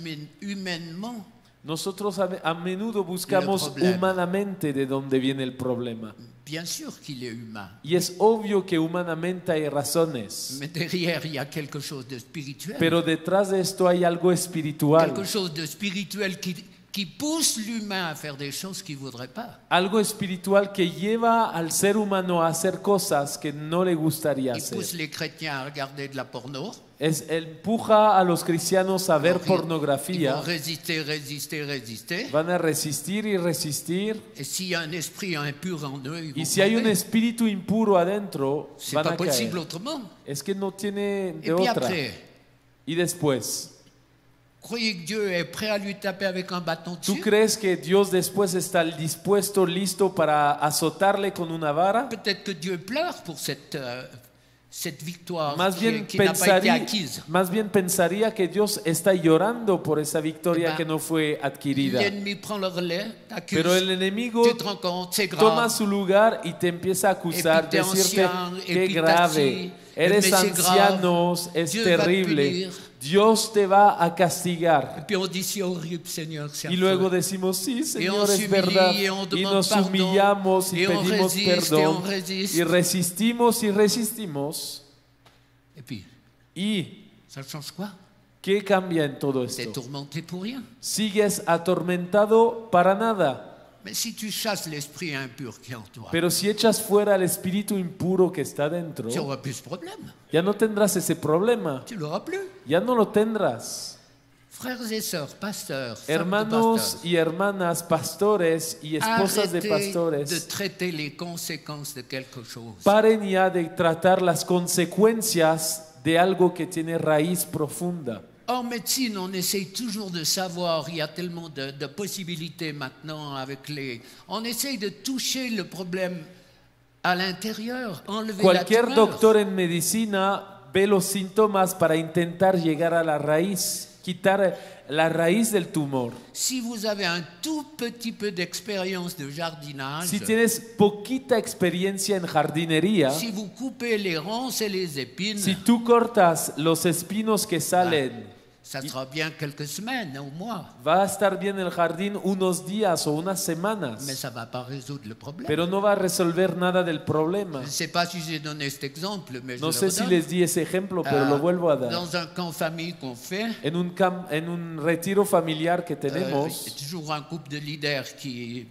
A: humainement.
B: Nosotros a menudo buscamos
A: El problema.
B: humanamente de dónde viene el problema.
A: Bien sûr qu'il est humain.
B: Y es obvio que humanamente hay razones,
A: Mais derrière, il y a quelque chose de spirituel.
B: pero detrás de esto hay algo espiritual.
A: Quelque chose de spirituel qui pousse l'humain à faire des choses qu'il ne voudrait pas.
B: Algo espiritual que lleva al ser humano a hacer cosas que no le gustaría
A: Il pousse
B: hacer.
A: les chrétiens à regarder de la porno.
B: Empuja a los cristianos a ver
A: Ils
B: pornografía.
A: vont résister.
B: Van a resistir y resistir.
A: Et s'il y a un esprit impur en eux, ils vont
B: Y si hay un
A: tomber.
B: espíritu impuro adentro,
A: C'est
B: van
A: pas
B: a
A: possible
B: caer.
A: autrement.
B: Es que no tiene
A: Et
B: de
A: puis
B: otra.
A: après,
B: Y después,
A: croyez que Dieu est prêt à lui taper avec un bâton
B: ¿tú
A: dessus?
B: crees que Dios después está dispuesto, listo para azotarle con una vara?
A: Peut-être que Dieu pleure pour cette victoire
B: Más bien,
A: qui n'a pas été acquise.
B: más bien pensaría que Dios está llorando por esa victoria
A: Eh ben,
B: que no fue adquirida.
A: L'ennemi prend le relais, t'accuse,
B: Pero el enemigo
A: tu te rends compte, c'est
B: toma
A: grave.
B: su lugar y te empieza a acusar,
A: Et puis t'es
B: decirte
A: ancien, et
B: qué
A: puis
B: grave,
A: t'as-ci,
B: eres
A: mais c'est grave,
B: ancianos, es
A: Dieu va te
B: terrible,
A: punir.
B: Dios te va a
A: Et
B: castigar.
A: puis on dit c'est horrible, Seigneur, c'est
B: Y luego
A: affreux.
B: decimos, sí,
A: on
B: Señor, es
A: s'humilie,
B: verdad.
A: et on
B: Y
A: demande
B: nos
A: pardon,
B: humillamos y
A: et on
B: pedimos
A: résiste, et
B: perdón.
A: on résiste.
B: Y resistimos y resistimos.
A: Et puis,
B: ¿Y
A: ça change quoi?
B: qué cambia en todo
A: T'es
B: esto?
A: tourmenté pour rien.
B: Sigues atormentado para nada.
A: Mais si tu chasses l'esprit impur qui est en toi,
B: Pero si echas fuera el espíritu impuro que está dentro,
A: tu n'auras plus ce problème.
B: ya no tendrás ese problema.
A: Tu l'auras plus.
B: Ya no lo tendrás.
A: Frères et sœurs, pasteurs, femmes de
B: Hermanos
A: pasteurs,
B: y hermanas, pastores y esposas de
A: arrêtez de
B: pastores,
A: traiter les conséquences de quelque chose.
B: paren ya de tratar las consecuencias de algo que tiene raíz profunda.
A: En médecine, on essaye toujours de savoir, il y a tellement de possibilités maintenant avec les... On essaye de toucher le problème à l'intérieur, enlever
B: Cualquier
A: la tumeur.
B: doctor en medicina ve los síntomas para intentar llegar a la raíz, quitar la raíz del tumor.
A: Si vous avez un tout petit peu d'expérience de jardinage,
B: Si tienes poquita experiencia en jardinería,
A: si vous coupez les ronces et les épines,
B: si tú cortas los espinos que salen,
A: ça sera bien quelques semaines ou mois,
B: va a estar bien el jardín unos días o unas
A: mais
B: semanas,
A: ça ne va pas résoudre le problème.
B: pero no va a resolver nada del problema.
A: Je ne sais pas si j'ai donné cet exemple, mais
B: No
A: je
B: sé
A: le
B: si
A: redonne.
B: les di ese ejemplo, pero lo vuelvo a dar.
A: Dans un camp famille qu'on fait,
B: En un retiro familiar que
A: il y a
B: tenemos,
A: toujours un couple de leaders qui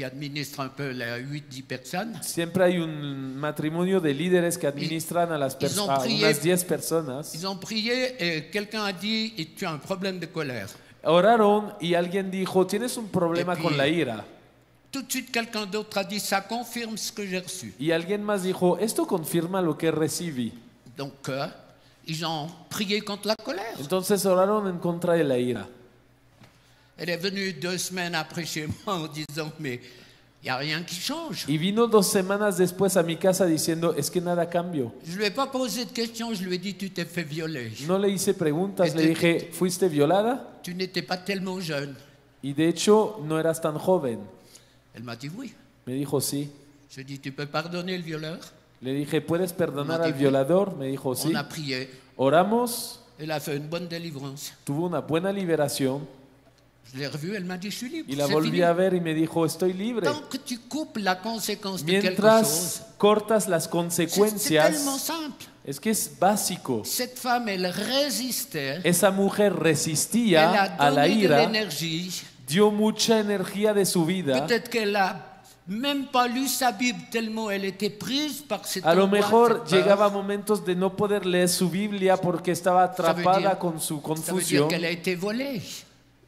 A: administre un peu les 8-10 personnes.
B: siempre hay un matrimonio de líderes que administran a las
A: Ils ont
B: a
A: prié.
B: unas 10 personas.
A: Ils ont prié et quelqu'un a dit tu as un problème de colère.
B: Oraron y alguien dijo, tienes un problema
A: Y puis-
B: con la ira.
A: Tout de suite, quelqu'un d'autre a dit ça confirme ce que j'ai reçu.
B: Y alguien más dijo, esto confirma lo que recibí.
A: Donc, ils ont prié contre la colère.
B: Entonces oraron en contra de la ira.
A: Elle est venue 2 semaines après chez moi en disant mais il n'y a rien qui change.
B: Y vino 2 semanas después a mi casa diciendo, es que nada cambio.
A: Je ne lui ai pas posé de questions, je lui ai dit tu t'es fait violer.
B: No le hice preguntas, le dije, ¿fuiste violada?
A: Tu n'étais pas tellement jeune.
B: Y de hecho, no eras tan joven.
A: Elle m'a dit oui.
B: Me dijo, sí.
A: Je lui ai dit tu peux pardonner le violeur.
B: Le dije, ¿puedes perdonar
A: No,
B: al
A: dijo.
B: violador? Me dijo, sí.
A: On a prié.
B: Oramos,
A: Elle a fait une bonne délivrance.
B: tuvo una buena liberación
A: Je l'ai revue, elle m'a dit je suis libre.
B: y la
A: c'est
B: volví
A: fini.
B: a ver y me dijo, estoy libre.
A: Tant que tu coupes la conséquence de quelque
B: Mientras
A: chose,
B: cortas las
A: c'est tellement
B: consecuencias,
A: simple.
B: es que es básico.
A: Cette femme, elle résistait.
B: Esa mujer
A: Elle
B: resistía
A: a
B: a la
A: donné de
B: ira,
A: l'énergie.
B: dio mucha energía de su vida.
A: Peut-être qu'elle a même pas lu sa Bible tellement elle était prise par cette
B: A lo
A: angoisse,
B: mejor
A: cette peur.
B: llegaba a momentos de no poder leer su Biblia porque estaba atrapada con su
A: Ça veut dire
B: confusión.
A: qu'elle a été volée.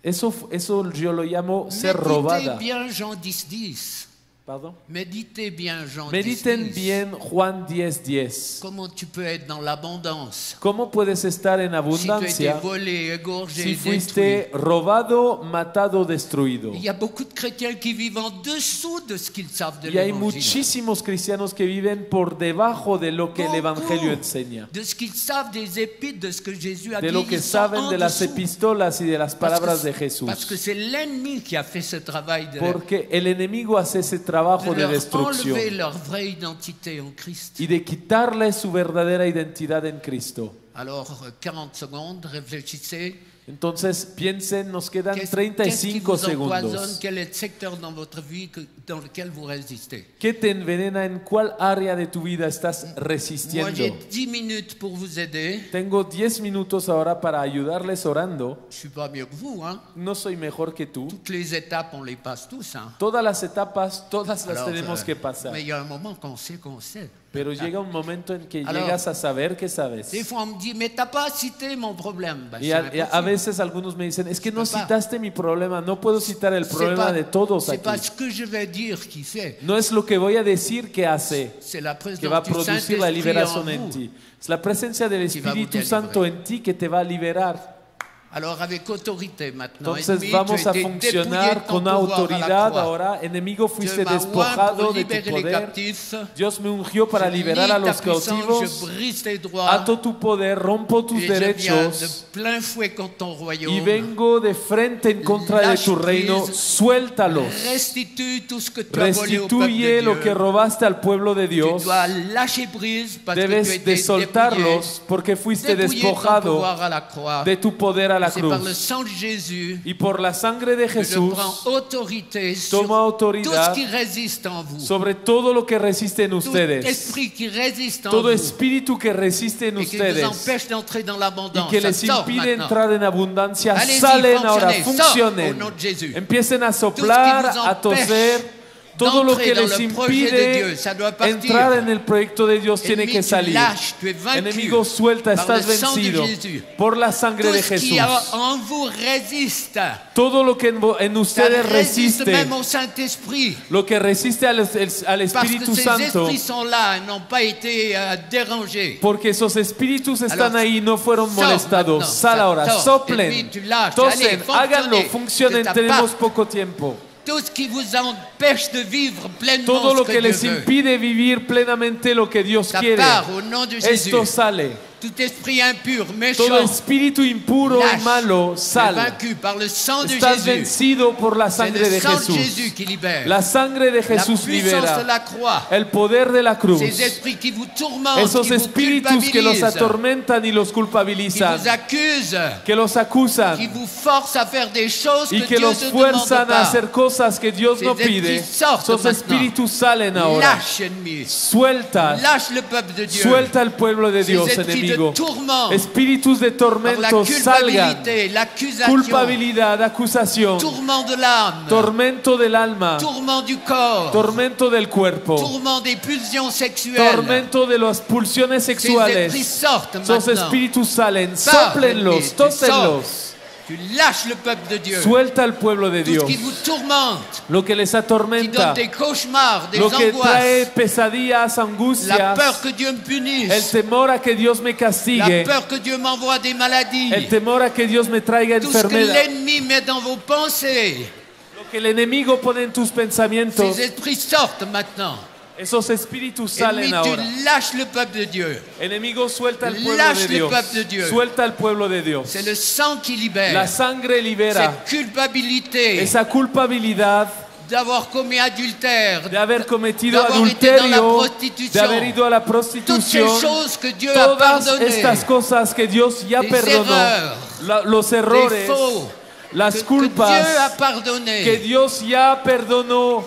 B: Eso yo lo llamo ser
A: Méditez
B: robada.
A: bien Jean 10:10.
B: Pardon.
A: Méditez bien Jean
B: Mediten
A: 10:10.
B: bien Juan 10:10.
A: Comment tu peux être dans l'abondance
B: ¿Cómo puedes estar en
A: si tu as été
B: abundancia
A: volé, égorgé,
B: si
A: détruit?
B: fuiste robado, matado, destruido?
A: Il y a beaucoup de chrétiens qui vivent en dessous de ce qu'ils savent de
B: Y hay
A: l'évangile.
B: muchísimos cristianos que viven por debajo de lo que el Evangelio enseña,
A: De ce qu'ils savent des épîtres, de ce que Jésus a
B: de
A: dit.
B: lo que
A: ils sont
B: saben
A: en
B: de las
A: dessous.
B: epístolas y de las palabras de
A: Parce
B: Jesús.
A: que c'est l'ennemi qui a fait ce travail de
B: Porque el enemigo hace ese trabajo de
A: leur
B: destrucción
A: enlever leur vraie identité en Christ.
B: y de quitarle su verdadera identidad en Cristo.
A: Alors, 40 secondes, réfléchissez.
B: Entonces piensen, nos quedan
A: Qu'est-ce qui
B: 35
A: vous empoisonne?
B: segundos.
A: Quel est le secteur dans votre vie dans lequel vous résistez?
B: ¿Qué te envenena? ¿En cuál área de tu vida estás
A: Moi,
B: resistiendo?
A: j'ai 10 minutes pour vous aider.
B: Tengo 10 minutos ahora para ayudarles orando.
A: Je suis pas mieux que vous, hein.
B: No soy mejor que tú.
A: Toutes les étapes, on les passe tous, hein.
B: Todas las etapas, todas las
A: Alors,
B: tenemos que pasar.
A: mais il y a un moment qu'on sait qu'on sait.
B: Pero llega un momento en que
A: Alors,
B: llegas a saber que sabes.
A: Des fois, on me dit, mais t'as pas cité mon problème. Ben,
B: Y
A: c'est
B: a
A: impossible.
B: veces algunos me dicen, es que no
A: peux pas.
B: citaste mi problema, no puedo citar el
A: C'est
B: problema de todos
A: c'est pas
B: aquí.
A: ce que je vais dire qui fait.
B: No es lo que voy a decir que hace,
A: C'est la
B: que va a
A: présence du
B: producir la
A: Saint-Esprit
B: liberación
A: en
B: en
A: vous.
B: ti. Es la presencia del
A: Qui va vous
B: Espíritu
A: délivrer.
B: Santo en ti que te va a liberar.
A: Alors avec autorité maintenant.
B: Entonces
A: Ennemi,
B: vamos
A: tu as
B: a
A: été dépouillé
B: funcionar
A: de ton
B: con
A: pouvoir à la
B: autoridad
A: croix.
B: ahora. Enemigo,
A: Dieu
B: fuiste
A: m'a oint
B: despojado
A: pour
B: de tu
A: libérer les
B: poder.
A: captifs.
B: Dios me ungió para
A: Je
B: liberar
A: lie
B: a
A: ta
B: los
A: puissance,
B: cautivos.
A: je brise tes droits.
B: Ato tu poder, rompo tus
A: Et je viens
B: derechos.
A: de plein fouet contre ton royaume.
B: Y vengo de frente en contra de tu reino. Suéltalos.
A: Restitue tout ce que tu as volé au peuple
B: Restituye
A: de
B: lo que
A: Dieu.
B: robaste al pueblo de
A: Tu
B: Dios.
A: dois lâcher prise parce que tu as
B: Debes
A: été
B: de soltarlos porque fuiste
A: dépouillé de ton
B: despojado
A: pouvoir à la croix.
B: de tu poder a la
A: C'est par le
B: cruz.
A: sang de Jésus
B: Y por la sangre de
A: que je
B: Jesús,
A: prends autorité sur
B: toma
A: tout ce
B: autoridad
A: qui résiste en vous.
B: sobre todo lo que resiste en
A: Tout
B: ustedes.
A: esprit qui résiste en
B: Todo
A: vous
B: espíritu que resiste en
A: et qui vous
B: ustedes
A: empêche d'entrer dans
B: y
A: l'abondance.
B: que
A: Ça
B: les
A: sort
B: impide
A: maintenant.
B: entrar en abundancia,
A: Allez-y,
B: salen ahora,
A: fonctionnez,
B: funcionen.
A: sort au nom de Jésus.
B: Empiecen a
A: Tout ce
B: soplar,
A: qui vous
B: a toser. Todo lo que
A: d'entrer dans
B: les
A: le projet de Dieu,
B: impide
A: ça doit partir.
B: entrar en el proyecto de Dios tiene
A: Ennemi,
B: que
A: tu
B: salir.
A: lâches, tu es vaincu
B: Enemigo, suelta,
A: par
B: estás
A: le sang de
B: vencido
A: Jésus.
B: por la sangre
A: Tout
B: de
A: ce qui
B: Jesús.
A: en vous résiste.
B: Todo lo que en
A: Ça
B: ustedes
A: résiste
B: resiste,
A: même au Saint-Esprit.
B: lo que resiste al
A: Parce
B: Espíritu
A: que ces
B: Santo,
A: esprits sont là, n'ont pas été dérangés.
B: porque esos espíritus están
A: Alors,
B: ahí y no fueron
A: sors
B: molestados.
A: maintenant,
B: Sal ahora,
A: sors.
B: soplen,
A: Ennemi, tu lâches.
B: tosen,
A: Allez,
B: háganlo,
A: fonctionnez.
B: funcionen,
A: De ta
B: tenemos
A: part.
B: poco tiempo.
A: Tout ce qui vous empêche de vivre pleinement
B: Todo
A: ce
B: lo
A: que
B: que
A: Dieu
B: les
A: veut.
B: impide vivir plenamente lo que Dios
A: Ta
B: quiere,
A: part, au nom de Jésus.
B: esto sale.
A: Tout esprit impur,
B: Todo
A: méchant,
B: espíritu impuro y
A: lâche,
B: malo
A: est
B: sale.
A: vaincu par le sang de
B: Estás
A: Jésus.
B: vencido por la
A: C'est
B: sangre
A: le
B: de
A: sang de
B: Jesús.
A: Jésus qui libère.
B: La sangre de
A: La
B: Jesús
A: puissance de
B: libera.
A: la croix.
B: El poder de la cruz.
A: Ces esprits qui vous tourmentent,
B: Esos
A: qui vous
B: espíritus que los
A: culpabilisent,
B: atormentan y los
A: qui
B: culpabilizan,
A: vous accusent,
B: que los
A: qui
B: acusan
A: vous forcent à faire des choses
B: y
A: que
B: que
A: Dieu
B: los
A: ne demande
B: fuerzan a
A: pas.
B: hacer cosas que Dios no
A: Ces
B: pide.
A: esprits sortent
B: Esos
A: maintenant.
B: espíritus salen ahora.
A: Lâche, ennemi.
B: Suelta,
A: Lâche le peuple de Dieu.
B: suelta al pueblo de
A: Ces
B: Dios,
A: esprits
B: enemigo.
A: de tourment,
B: Espíritus de
A: par la
B: tormento salgan.
A: culpabilité, l'accusation,
B: Culpabilidad, acusación,
A: tourment de l'âme,
B: tormento del alma,
A: tourment du corps,
B: tormento del cuerpo,
A: tourment des pulsions sexuelles.
B: tormento de las pulsiones
A: Ces esprits
B: sexuales.
A: sortent
B: Esos
A: maintenant.
B: espíritus salen,
A: Pars,
B: sóplenlos,
A: ennemi, tu
B: tósenlos.
A: Tu lâches le peuple de Dieu.
B: Suelta al pueblo de
A: Tout ce
B: Dios.
A: qui vous tourmente,
B: Lo que les
A: qui donne
B: atormenta,
A: des cauchemars, des
B: lo que trae
A: angoisses,
B: pesadillas,
A: la
B: angustias,
A: peur que Dieu me
B: el
A: punisse,
B: temor a que Dios me
A: la
B: castigue,
A: peur que Dieu m'envoie des maladies,
B: el temor a que Dios me traiga
A: tout ce que
B: enfermedad,
A: l'ennemi met dans vos pensées,
B: lo que el enemigo pone en tus pensamientos,
A: ces esprits sortent maintenant.
B: esos espíritus
A: Ennemi,
B: salen ahora.
A: tu lâches le peuple de Dieu.
B: Enemigo, suelta al pueblo
A: Lâche
B: de
A: le
B: Dios.
A: peuple de Dieu.
B: Suelta al pueblo de Dios.
A: C'est le sang qui libère.
B: La sangre libera.
A: Cette culpabilité
B: Esa culpabilidad
A: d'avoir commis adultère,
B: de haber cometido
A: d'avoir été dans la
B: adulterio,
A: prostitution,
B: de haber ido a la
A: toutes ces
B: prostitución,
A: choses que Dieu a
B: todas
A: pardonnées,
B: estas cosas que Dios ya
A: les
B: perdonó,
A: erreurs,
B: los
A: les
B: errores,
A: faux,
B: las
A: que Dieu a
B: culpas
A: pardonné,
B: que Dios ya perdonó,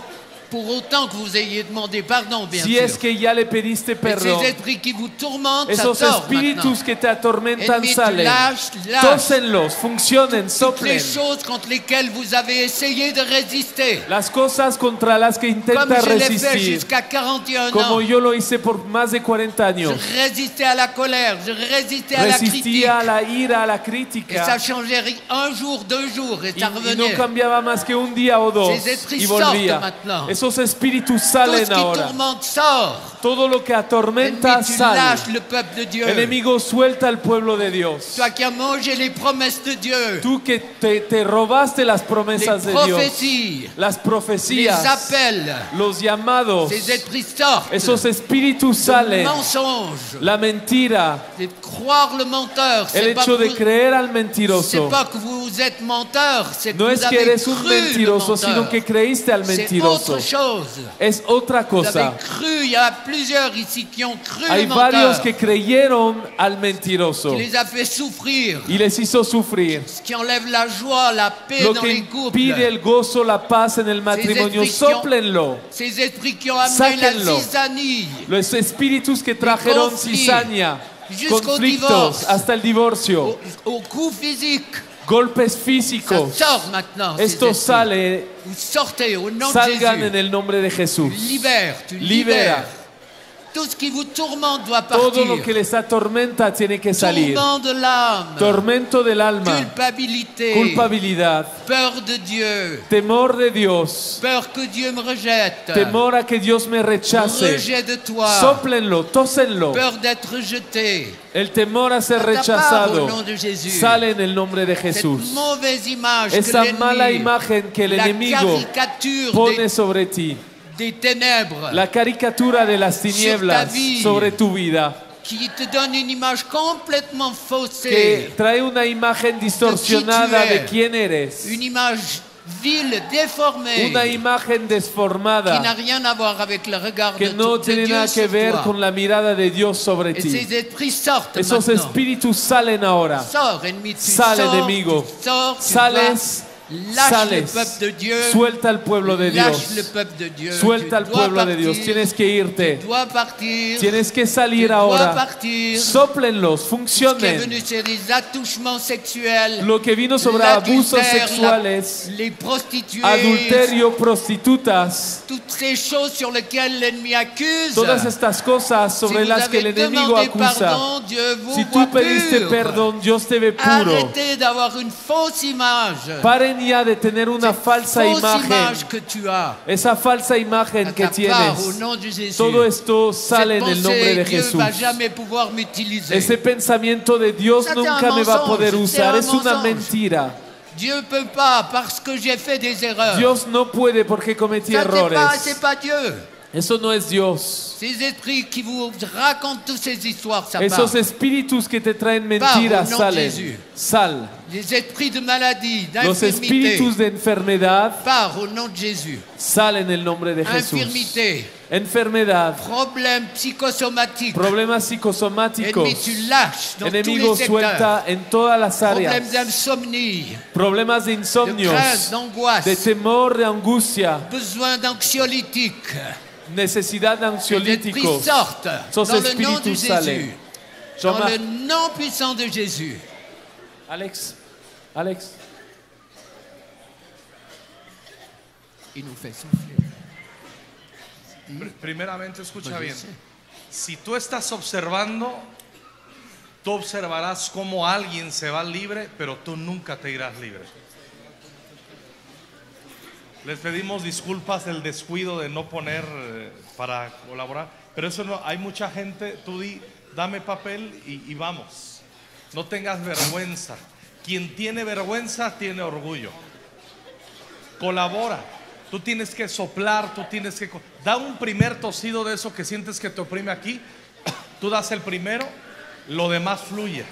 A: pour autant que vous ayez demandé pardon, bien
B: si
A: sûr.
B: es que ya le pediste
A: Et
B: perdón.
A: ces esprits qui vous tourmentent, ça
B: Esos
A: sort
B: espíritus
A: maintenant.
B: que te atormentan
A: Ennemi, tu
B: salen.
A: lâches.
B: Tósenlos, funcionen,
A: Toutes
B: soplen.
A: les choses contre lesquelles vous avez essayé de résister.
B: Las cosas contra las que
A: Comme
B: intenta
A: je l'ai fait
B: resistir,
A: jusqu'à 41
B: como
A: ans.
B: yo lo hice por más de 40 años.
A: Je résistais à la colère, je résistais à la critique.
B: Resistía a la ira, a la
A: Et ça
B: crítica,
A: changeait un jour, 2 jours, et ça
B: y no
A: revenait.
B: cambiaba más que un día o dos
A: Ces esprits
B: y volvía.
A: sortent maintenant.
B: Esos espíritus
A: Tout ce
B: salen
A: qui
B: ahora.
A: tourmente sort.
B: Todo lo que atormenta
A: Ennemi, tu
B: sale.
A: lâches le peuple de Dieu.
B: Enemigo, suelta al pueblo de Dios.
A: Toi qui as mangé les promesses de Dieu,
B: Tú que te robaste las
A: les
B: promesas de Dios,
A: prophéties,
B: las
A: les
B: profecías,
A: appels,
B: los llamados,
A: ces esprits sortent.
B: esos espíritus
A: Le
B: salen.
A: mensonge,
B: La mentira,
A: de croire le menteur,
B: el
A: c'est pas,
B: hecho
A: que
B: de
A: vous-
B: creer al
A: c'est
B: mentiroso.
A: pas que vous êtes menteur, c'est que
B: No
A: vous
B: es que
A: avez
B: eres un
A: cru le
B: mentiroso,
A: menteur.
B: sino que creíste al
A: C'est
B: mentiroso.
A: autre chose.
B: Es otra
A: Vous avez
B: cosa.
A: cru, il y a plusieurs ici qui ont cru
B: Hay
A: le
B: varios
A: menteur,
B: que creyeron al mentiroso
A: qui les a fait souffrir,
B: y les hizo sufrir.
A: ce qui enlève la joie, la paix
B: Lo
A: dans
B: que
A: les couples.
B: impide el gozo, la paz en el matrimonio,
A: esprits qui ont-
B: sóplenlo.
A: Ces esprits qui ont amené
B: Sáquenlo.
A: la zizanie,
B: Los espíritus que trajeron
A: conflits,
B: cizaña,
A: jusqu'au
B: conflictos,
A: divorce,
B: hasta el divorcio,
A: au coup physique,
B: golpes
A: ça
B: físicos.
A: sort maintenant. ces
B: Esto
A: esprits.
B: sale,
A: Vous sortez au nom de
B: salgan
A: Jésus.
B: en el nombre de Jesús.
A: Tu libères, tu
B: Libera.
A: libères. Tout ce qui vous tourmente doit
B: Todo lo que
A: partir.
B: les atormenta tiene que salir.
A: Tourment de l'âme,
B: Tormento del alma,
A: culpabilité,
B: culpabilidad,
A: peur de Dieu,
B: temor de Dios,
A: peur que Dieu me rejette,
B: temor a que Dios me rechace.
A: rejet de toi,
B: Sóplenlo, tósenlo.
A: peur d'être rejeté.
B: El temor a ser
A: Ça part au
B: rechazado
A: nom de Jésus.
B: sale en el nombre de
A: Cette
B: Jesús.
A: mauvaise image
B: Esa
A: que
B: mala
A: l'ennemi,
B: imagen que el
A: la
B: enemigo
A: caricature
B: pone sobre ti,
A: des ténèbres,
B: la caricatura de las tinieblas
A: Sur ta vie.
B: sobre tu vida,
A: qui te donne une image complètement
B: que
A: faussée,
B: trae una imagen distorsionada
A: De qui tu es.
B: de quién eres,
A: une image vile, déformée,
B: una imagen
A: qui n'a
B: desformada
A: rien à voir avec le regard
B: que
A: de,
B: no
A: de
B: tiene
A: Dieu
B: nada que
A: sur
B: ver
A: toi.
B: con la mirada de Dios sobre
A: Et
B: ti.
A: ces esprits sortent
B: Esos
A: maintenant.
B: espíritus salen ahora.
A: Sors, ennemi, tu
B: Sale,
A: sors,
B: enemigo.
A: tu sors, tu
B: Sales,
A: dois- lâche le peuple
B: sales.
A: de Dieu,
B: Suelta al pueblo de
A: lâche le
B: Dios.
A: peuple de Dieu,
B: Suelta
A: tu
B: al
A: dois
B: pueblo de Dios.
A: partir,
B: Tienes que irte.
A: tu dois partir,
B: Tienes que
A: tu
B: salir
A: dois
B: ahora.
A: partir.
B: Sóplenlos,
A: Ce qui est
B: funcionen.
A: venu, c'est des attouchements sexuels,
B: Lo que vino sobre abusos
A: l'adultère,
B: sexuales,
A: les prostituées,
B: adulterio, prostitutas,
A: toutes ces choses sur lesquelles l'ennemi accuse.
B: todas estas cosas
A: Si
B: sobre
A: vous
B: las que
A: avez
B: el enemigo
A: demandé
B: acusa.
A: pardon, Dieu vous
B: Si
A: voit
B: tú pediste
A: pur.
B: perdón, Dios te ve puro.
A: Arrêtez d'avoir une fausse image.
B: Paren ya de tener una
A: Cette
B: falsa
A: fausse
B: imagen.
A: image que tu as.
B: Esa falsa imagen que
A: Ta part au
B: tienes.
A: nom de Jésus.
B: Todo esto sale
A: Cette
B: en el nombre de
A: pensée, Dieu
B: Jesús.
A: va jamais pouvoir m'utiliser.
B: Ese pensamiento de Dios
A: Ça, c'est
B: nunca
A: un
B: me va a
A: mensonge,
B: poder
A: c'est
B: usar.
A: un
B: Es una
A: mensonge.
B: mentira.
A: Dieu peut pas parce que j'ai fait des erreurs.
B: Dios no puede porque cometí
A: Ça,
B: errores.
A: c'est pas Dieu.
B: Eso no es Dios.
A: Ces esprits qui vous racontent toutes ces histoires, ça
B: Esos
A: part.
B: espíritus que te traen mentiras
A: au nom de
B: salen.
A: Jésus.
B: Sal.
A: Les esprits de maladie,
B: Los
A: d'infirmité,
B: espíritus de enfermedad
A: part au nom de Jésus.
B: salen en el nombre de Jesús.
A: Infirmité,
B: Enfermedad,
A: problème psychosomatique.
B: problemas
A: Ennemi,
B: psicosomáticos.
A: tu lâches dans
B: Enemigo
A: tous les secteurs.
B: suelta en todas las
A: Problème
B: áreas.
A: d'insomnie,
B: Problemas de
A: de
B: insomnios,
A: crainte, d'angoisse,
B: de temor, de angustia,
A: besoin d'anxiolytiques.
B: necesidad de
A: Les esprits
B: ansiolíticos.
A: sortent
B: Esos
A: dans le nom de
B: espíritus
A: Jésus.
B: salen.
A: Dans
B: Toma.
A: le nom puissant de Jésus.
B: Alex,
A: Il nous fait souffler.
C: Primeramente, escucha
A: Pues yo
C: bien.
A: sé.
C: Si tú estás observando, tú observarás cómo alguien se va libre, pero tú nunca te irás libre. Les pedimos disculpas del descuido de no poner para colaborar, pero eso no, hay mucha gente, tú di, dame papel y vamos. No tengas vergüenza. Quien tiene vergüenza tiene orgullo. Colabora. Tú tienes que soplar, tú tienes que... Da un primer tosido de eso que sientes que te oprime aquí. Tú das el primero, lo demás fluye.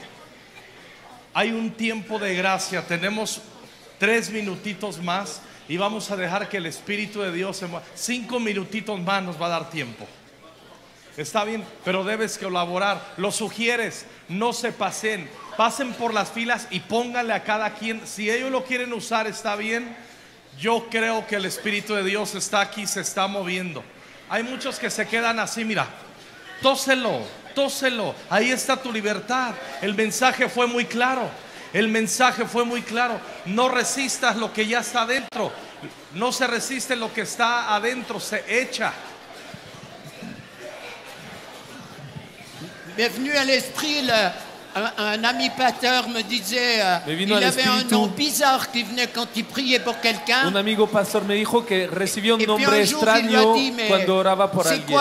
C: Hay un tiempo de gracia, tenemos 3 minutitos más y vamos a dejar que el Espíritu de Dios se mueva. 5 minutitos más nos va a dar tiempo. Está bien, pero debes colaborar. Lo sugieres, no se pasen. Pasen por las filas y pónganle a cada quien. Si ellos lo quieren usar, está bien. Yo creo que el Espíritu de Dios está aquí, se está moviendo. Hay muchos que se quedan así, mira. Tóselo, tóselo. Ahí está tu libertad. El mensaje fue muy claro. El mensaje fue muy claro. No resistas lo que ya está adentro. No se resiste lo que está adentro, se echa.
A: M'est venu à l'esprit un ami pasteur me disait
B: Me
A: il
B: vino al
A: avait un
B: espíritu.
A: nom bizarre qui venait quand il priait pour quelqu'un.
B: Un amigo pastor me dijo que recibió un
A: Et puis
B: nombre
A: un jour, il lui a
B: extraño
A: dit, mais
B: cuando oraba por
A: c'est
B: alguien.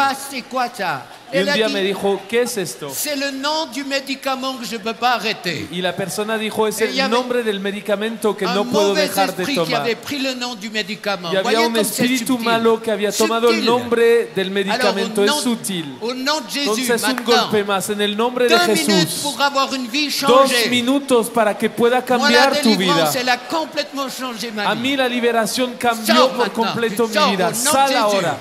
A: quoi ça?
B: Y
A: Elle
B: un
A: a
B: día
A: dit,
B: me dijo, ¿qué es esto?
A: c'est le nom du médicament que je ne peux pas arrêter.
B: Y la persona dijo, es
A: Y
B: el
A: había
B: nombre del medicamento que
A: un
B: no puedo
A: mauvais
B: dejar de
A: esprit qui
B: tomar.
A: avait pris le nom du médicament.
B: Y había
A: Voyez
B: un
A: comme c'est
B: espíritu
A: subtil.
B: malo que había tomado el
A: Subtil.
B: nombre del
A: Alors,
B: medicamento. Es sutil.
A: au nom de Jésus,
B: Entonces un
A: maintenant,
B: golpe más en el nombre de
A: 2 minutes
B: Jesús.
A: pour avoir une vie
B: 2
A: changée.
B: minutos para que pueda
A: Moi, la
B: cambiar tu vida.
A: délivrance, elle a complètement changé ma
B: A
A: vie.
B: mí la liberación cambió
A: Sors
B: por
A: maintenant.
B: completo
A: Tu sors
B: mi vida.
A: au nom de
B: Sal
A: Jésus.
B: ahora.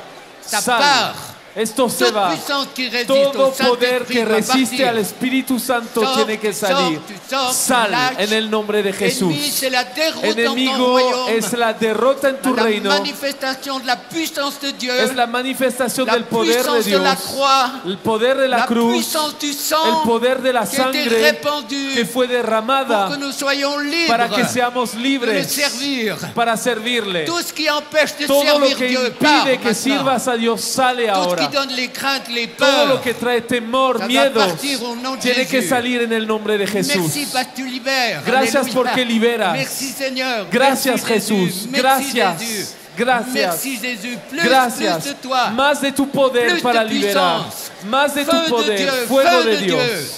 A: Ça
B: Sal.
A: part.
B: Esto se
A: Toute
B: va.
A: puissance qui résiste
B: Todo
A: au
B: poder
A: Saint-Esprit
B: que
A: doit
B: resiste
A: partir.
B: al Espíritu Santo
A: Sors,
B: tiene que
A: tu sors,
B: salir.
A: tu sors, tu
B: Sal
A: lâches.
B: en el nombre de
A: Ennemi,
B: Jesús.
A: c'est la déroute dans ton
B: Enemigo
A: royaume.
B: es la derrota en tu
A: La
B: reino.
A: manifestation de la puissance de Dieu.
B: Es la manifestación
A: La
B: del poder de
A: puissance de la
B: Dios.
A: croix.
B: El poder de la
A: La
B: cruz.
A: puissance du
B: El
A: sang
B: poder de la
A: qui a été
B: sangre
A: répandu
B: que fue
A: pour
B: derramada
A: que nous soyons libres
B: para que seamos
A: de le
B: libres
A: servir.
B: para servirle.
A: Tout ce qui empêche de
B: Todo lo
A: servir
B: que
A: Dieu part
B: impide que
A: maintenant.
B: sirvas a Dios sale
A: Tout ce
B: ahora. ahora.
A: qui donne les craintes, les
B: Todo lo
A: peurs.
B: que trae temor,
A: Ça va
B: miedos,
A: partir au nom de
B: tiene que
A: Jésus.
B: salir en el nombre de Jesús.
A: Merci parce que tu libères.
B: Gracias
A: Alléluia.
B: porque liberas.
A: Merci Seigneur.
B: Gracias,
A: Merci,
B: Jesús.
A: Jésus. Merci,
B: Gracias.
A: Jésus.
B: Gracias.
A: Merci Jésus. Plus
B: Gracias.
A: de toi.
B: Más de tu poder
A: Plus
B: para
A: de
B: liberar.
A: puissance.
B: Más de tu
A: Feu de
B: poder.
A: Dieu,
B: Fuego
A: feu
B: de
A: de
B: Dios.
A: Dieu.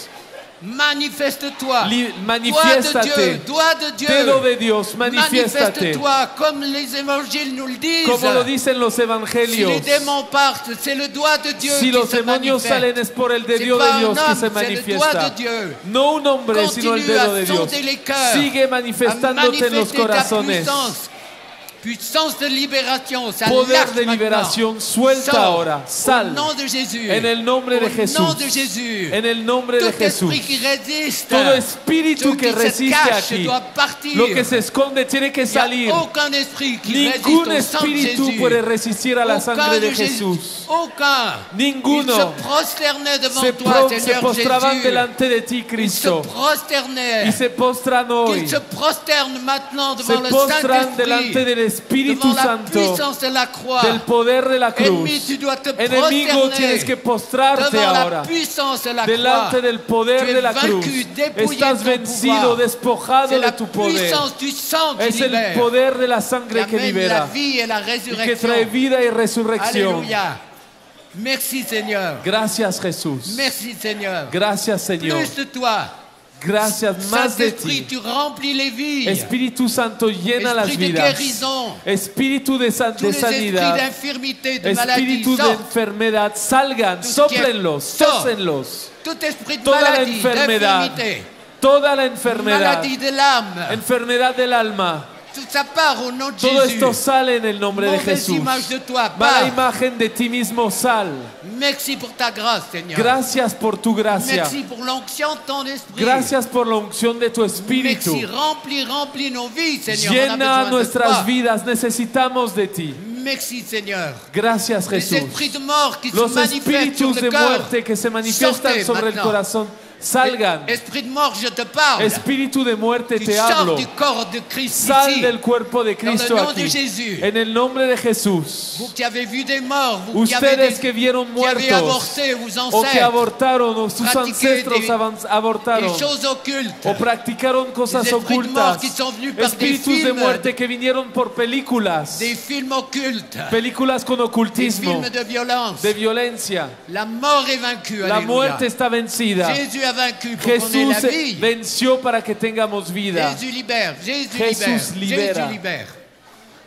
A: Manifeste-toi.
B: Manifiéstate.
A: Doigt de Dieu.
B: Dedo de Dios, manifiéstate.
A: Manifeste-toi comme les évangiles nous le disent.
B: Como lo dicen los
A: Si
B: evangelios.
A: les démons partent, c'est le doigt de Dieu
B: Si
A: qui
B: los
A: se
B: demonios
A: manifeste.
B: salen es por el
A: C'est
B: dedo
A: pas
B: de
A: un
B: Dios que
A: homme,
B: se
A: c'est le doigt
B: manifiesta.
A: de Dieu.
B: No un hombre, sino el
A: Continue
B: dedo de
A: à
B: Dios.
A: sonder les cœurs,
B: Sigue
A: à
B: manifestándote en los
A: manifester ta
B: corazones.
A: puissance de libération, ça
B: Poder
A: lâche
B: de
A: maintenant.
B: liberación, suelta
A: Sors
B: ahora,
A: au
B: sal.
A: nom de Jésus.
B: En el nombre de
A: Au
B: Jesús.
A: nom de Jésus.
B: En el nombre de
A: Tout
B: Jesús.
A: esprit qui résiste,
B: Todo espíritu
A: tout
B: que
A: qui se
B: resiste
A: cache
B: aquí,
A: doit partir.
B: lo que se esconde tiene que
A: Il n'y a
B: salir.
A: aucun esprit qui résiste
B: Ningún
A: au sang de
B: espíritu
A: Jésus.
B: puede resistir a la
A: Aucun
B: sangre de
A: Jésus.
B: Jesús.
A: Aucun.
B: Ninguno.
A: Ils se prosternaient devant
B: Se
A: toi, Seigneur
B: postraban
A: Jésus.
B: delante de ti,
A: Ils se
B: Cristo.
A: prosternaient.
B: Y se postran hoy.
A: Qu'ils se prosternent maintenant
B: Se
A: devant le
B: postran delante
A: Saint-Esprit,
B: del Espíritu
A: devant la
B: Santo,
A: puissance de la croix.
B: del poder de la
A: Ennemi,
B: cruz.
A: tu dois te
B: Enemigo,
A: prosterner
B: tienes que postrarte
A: devant la
B: ahora
A: puissance de la
B: delante
A: croix.
B: del poder
A: Tu es
B: de la cruz.
A: vaincu, dépouillé
B: Estás
A: de ton
B: vencido,
A: pouvoir.
B: despojado
A: C'est
B: de
A: la
B: tu poder.
A: puissance du sang qui
B: Es el
A: libère,
B: poder de la
A: qui
B: sangre que
A: amène la
B: libera
A: vie et la
B: y que
A: résurrection.
B: trae vida y resurrección.
A: Alléluia. Merci Seigneur.
B: Gracias, Jesús.
A: Merci Seigneur.
B: Gracias, Señor.
A: Plus de toi.
B: Gracias, más de
A: Saint-Esprit,
B: ti.
A: tu remplis les vies.
B: Espíritu Santo llena las
A: Esprit de
B: vidas.
A: guérison.
B: Espíritu de
A: Tous les esprits
B: sanidad.
A: d'infirmité, de maladie,
B: Espíritu de
A: sortent.
B: enfermedad, salgan,
A: Tout ce qui est-
B: sóplenlos,
A: sort.
B: sósenlos.
A: Tout esprit de
B: Toda la
A: maladie,
B: enfermedad,
A: d'infirmité,
B: toda la enfermedad,
A: maladie de l'âme,
B: enfermedad del alma,
A: tout ça part au nom de
B: todo
A: Jésus.
B: esto sale en el nombre de
A: Mauvaise
B: Jesús.
A: image de toi,
B: Mala
A: part.
B: imagen de ti mismo, sal.
A: Merci pour ta grâce, Seigneur.
B: Gracias por tu gracia.
A: Merci pour l'onction de ton esprit.
B: Gracias por la unción de tu espíritu.
A: Merci, remplis nos vies, Seigneur. On a
B: Llena
A: besoin de
B: nuestras
A: toi.
B: vidas, necesitamos de ti.
A: Merci, Seigneur.
B: Gracias,
A: Les
B: Jesús.
A: esprits de mort qui se
B: Los
A: manifestent sur
B: espíritus
A: le
B: de
A: cœur.
B: muerte que se manifiestan
A: Sortez
B: sobre el
A: maintenant.
B: corazón, salgan.
A: Esprit de mort, je te parle.
B: Espíritu de muerte,
A: Tu
B: te
A: sors
B: hablo.
A: du corps de Christ
B: Sal
A: ici.
B: del cuerpo de Cristo
A: Dans le nom de
B: aquí.
A: Jésus.
B: En el nombre de Jesús.
A: Vous qui avez vu des morts, vous qui avez,
B: Ustedes que vieron
A: qui avez
B: muertos
A: avorté, vos
B: o que
A: ancêtres,
B: abortaron o sus
A: pratiquez
B: ancestros
A: des
B: abortaron
A: choses occultes,
B: o practicaron cosas
A: des esprits de mort
B: ocultas,
A: qui sont venus par des
B: espíritus de
A: films,
B: muerte que vinieron por películas,
A: des films occultes,
B: películas con
A: des
B: ocultismo,
A: films de violence.
B: de violencia.
A: La mort est vaincue.
B: La
A: Alléluia.
B: muerte está vencida.
A: Jésus a vaincu pour qu'on ait
B: Jesús
A: la vie.
B: venció para que tengamos vida.
A: Jésus libère, Jésus
B: Jesús
A: libère,
B: libera.
A: Jésus libère.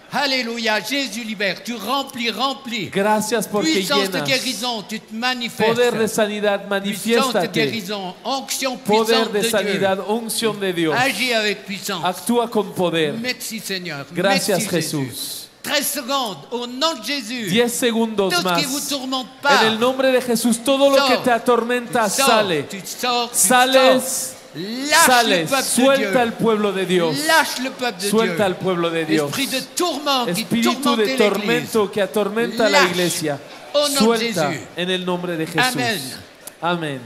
A: Alléluia, Jésus libère. Tu remplis.
B: Gracias porque
A: Puissance de
B: llenas.
A: guérison, tu te manifestes.
B: Poder de sanidad,
A: Puissance de
B: manifiéstate.
A: guérison, onction
B: Poder
A: puissante
B: de
A: de
B: sanidad, unción de
A: Dieu.
B: Dios.
A: Agis avec puissance.
B: Actúa con poder.
A: Merci Seigneur.
B: Gracias,
A: Merci, Jésus.
B: Jesús.
A: 13 secondes, au nom de Jésus.
B: 10 segundos
A: Tout ce
B: más.
A: qui vous tourmente pas.
B: En el nombre de Jesús, todo lo que
A: Sors.
B: te atormenta
A: tu
B: sale.
A: tu sors,
B: Sales,
A: Lâche
B: sales,
A: le peuple
B: suelta
A: de
B: al pueblo de
A: Dieu.
B: Dios.
A: Lâche le peuple de
B: Suelta
A: Dieu.
B: al pueblo de Dios.
A: Esprit de tourment qui
B: Espíritu
A: tourmentait
B: de
A: l'Église.
B: tormento que atormenta a la
A: Lâche.
B: iglesia.
A: Au nom de
B: Suelta
A: Jésus.
B: en el nombre de Jesús.
A: Amén.
B: Amén.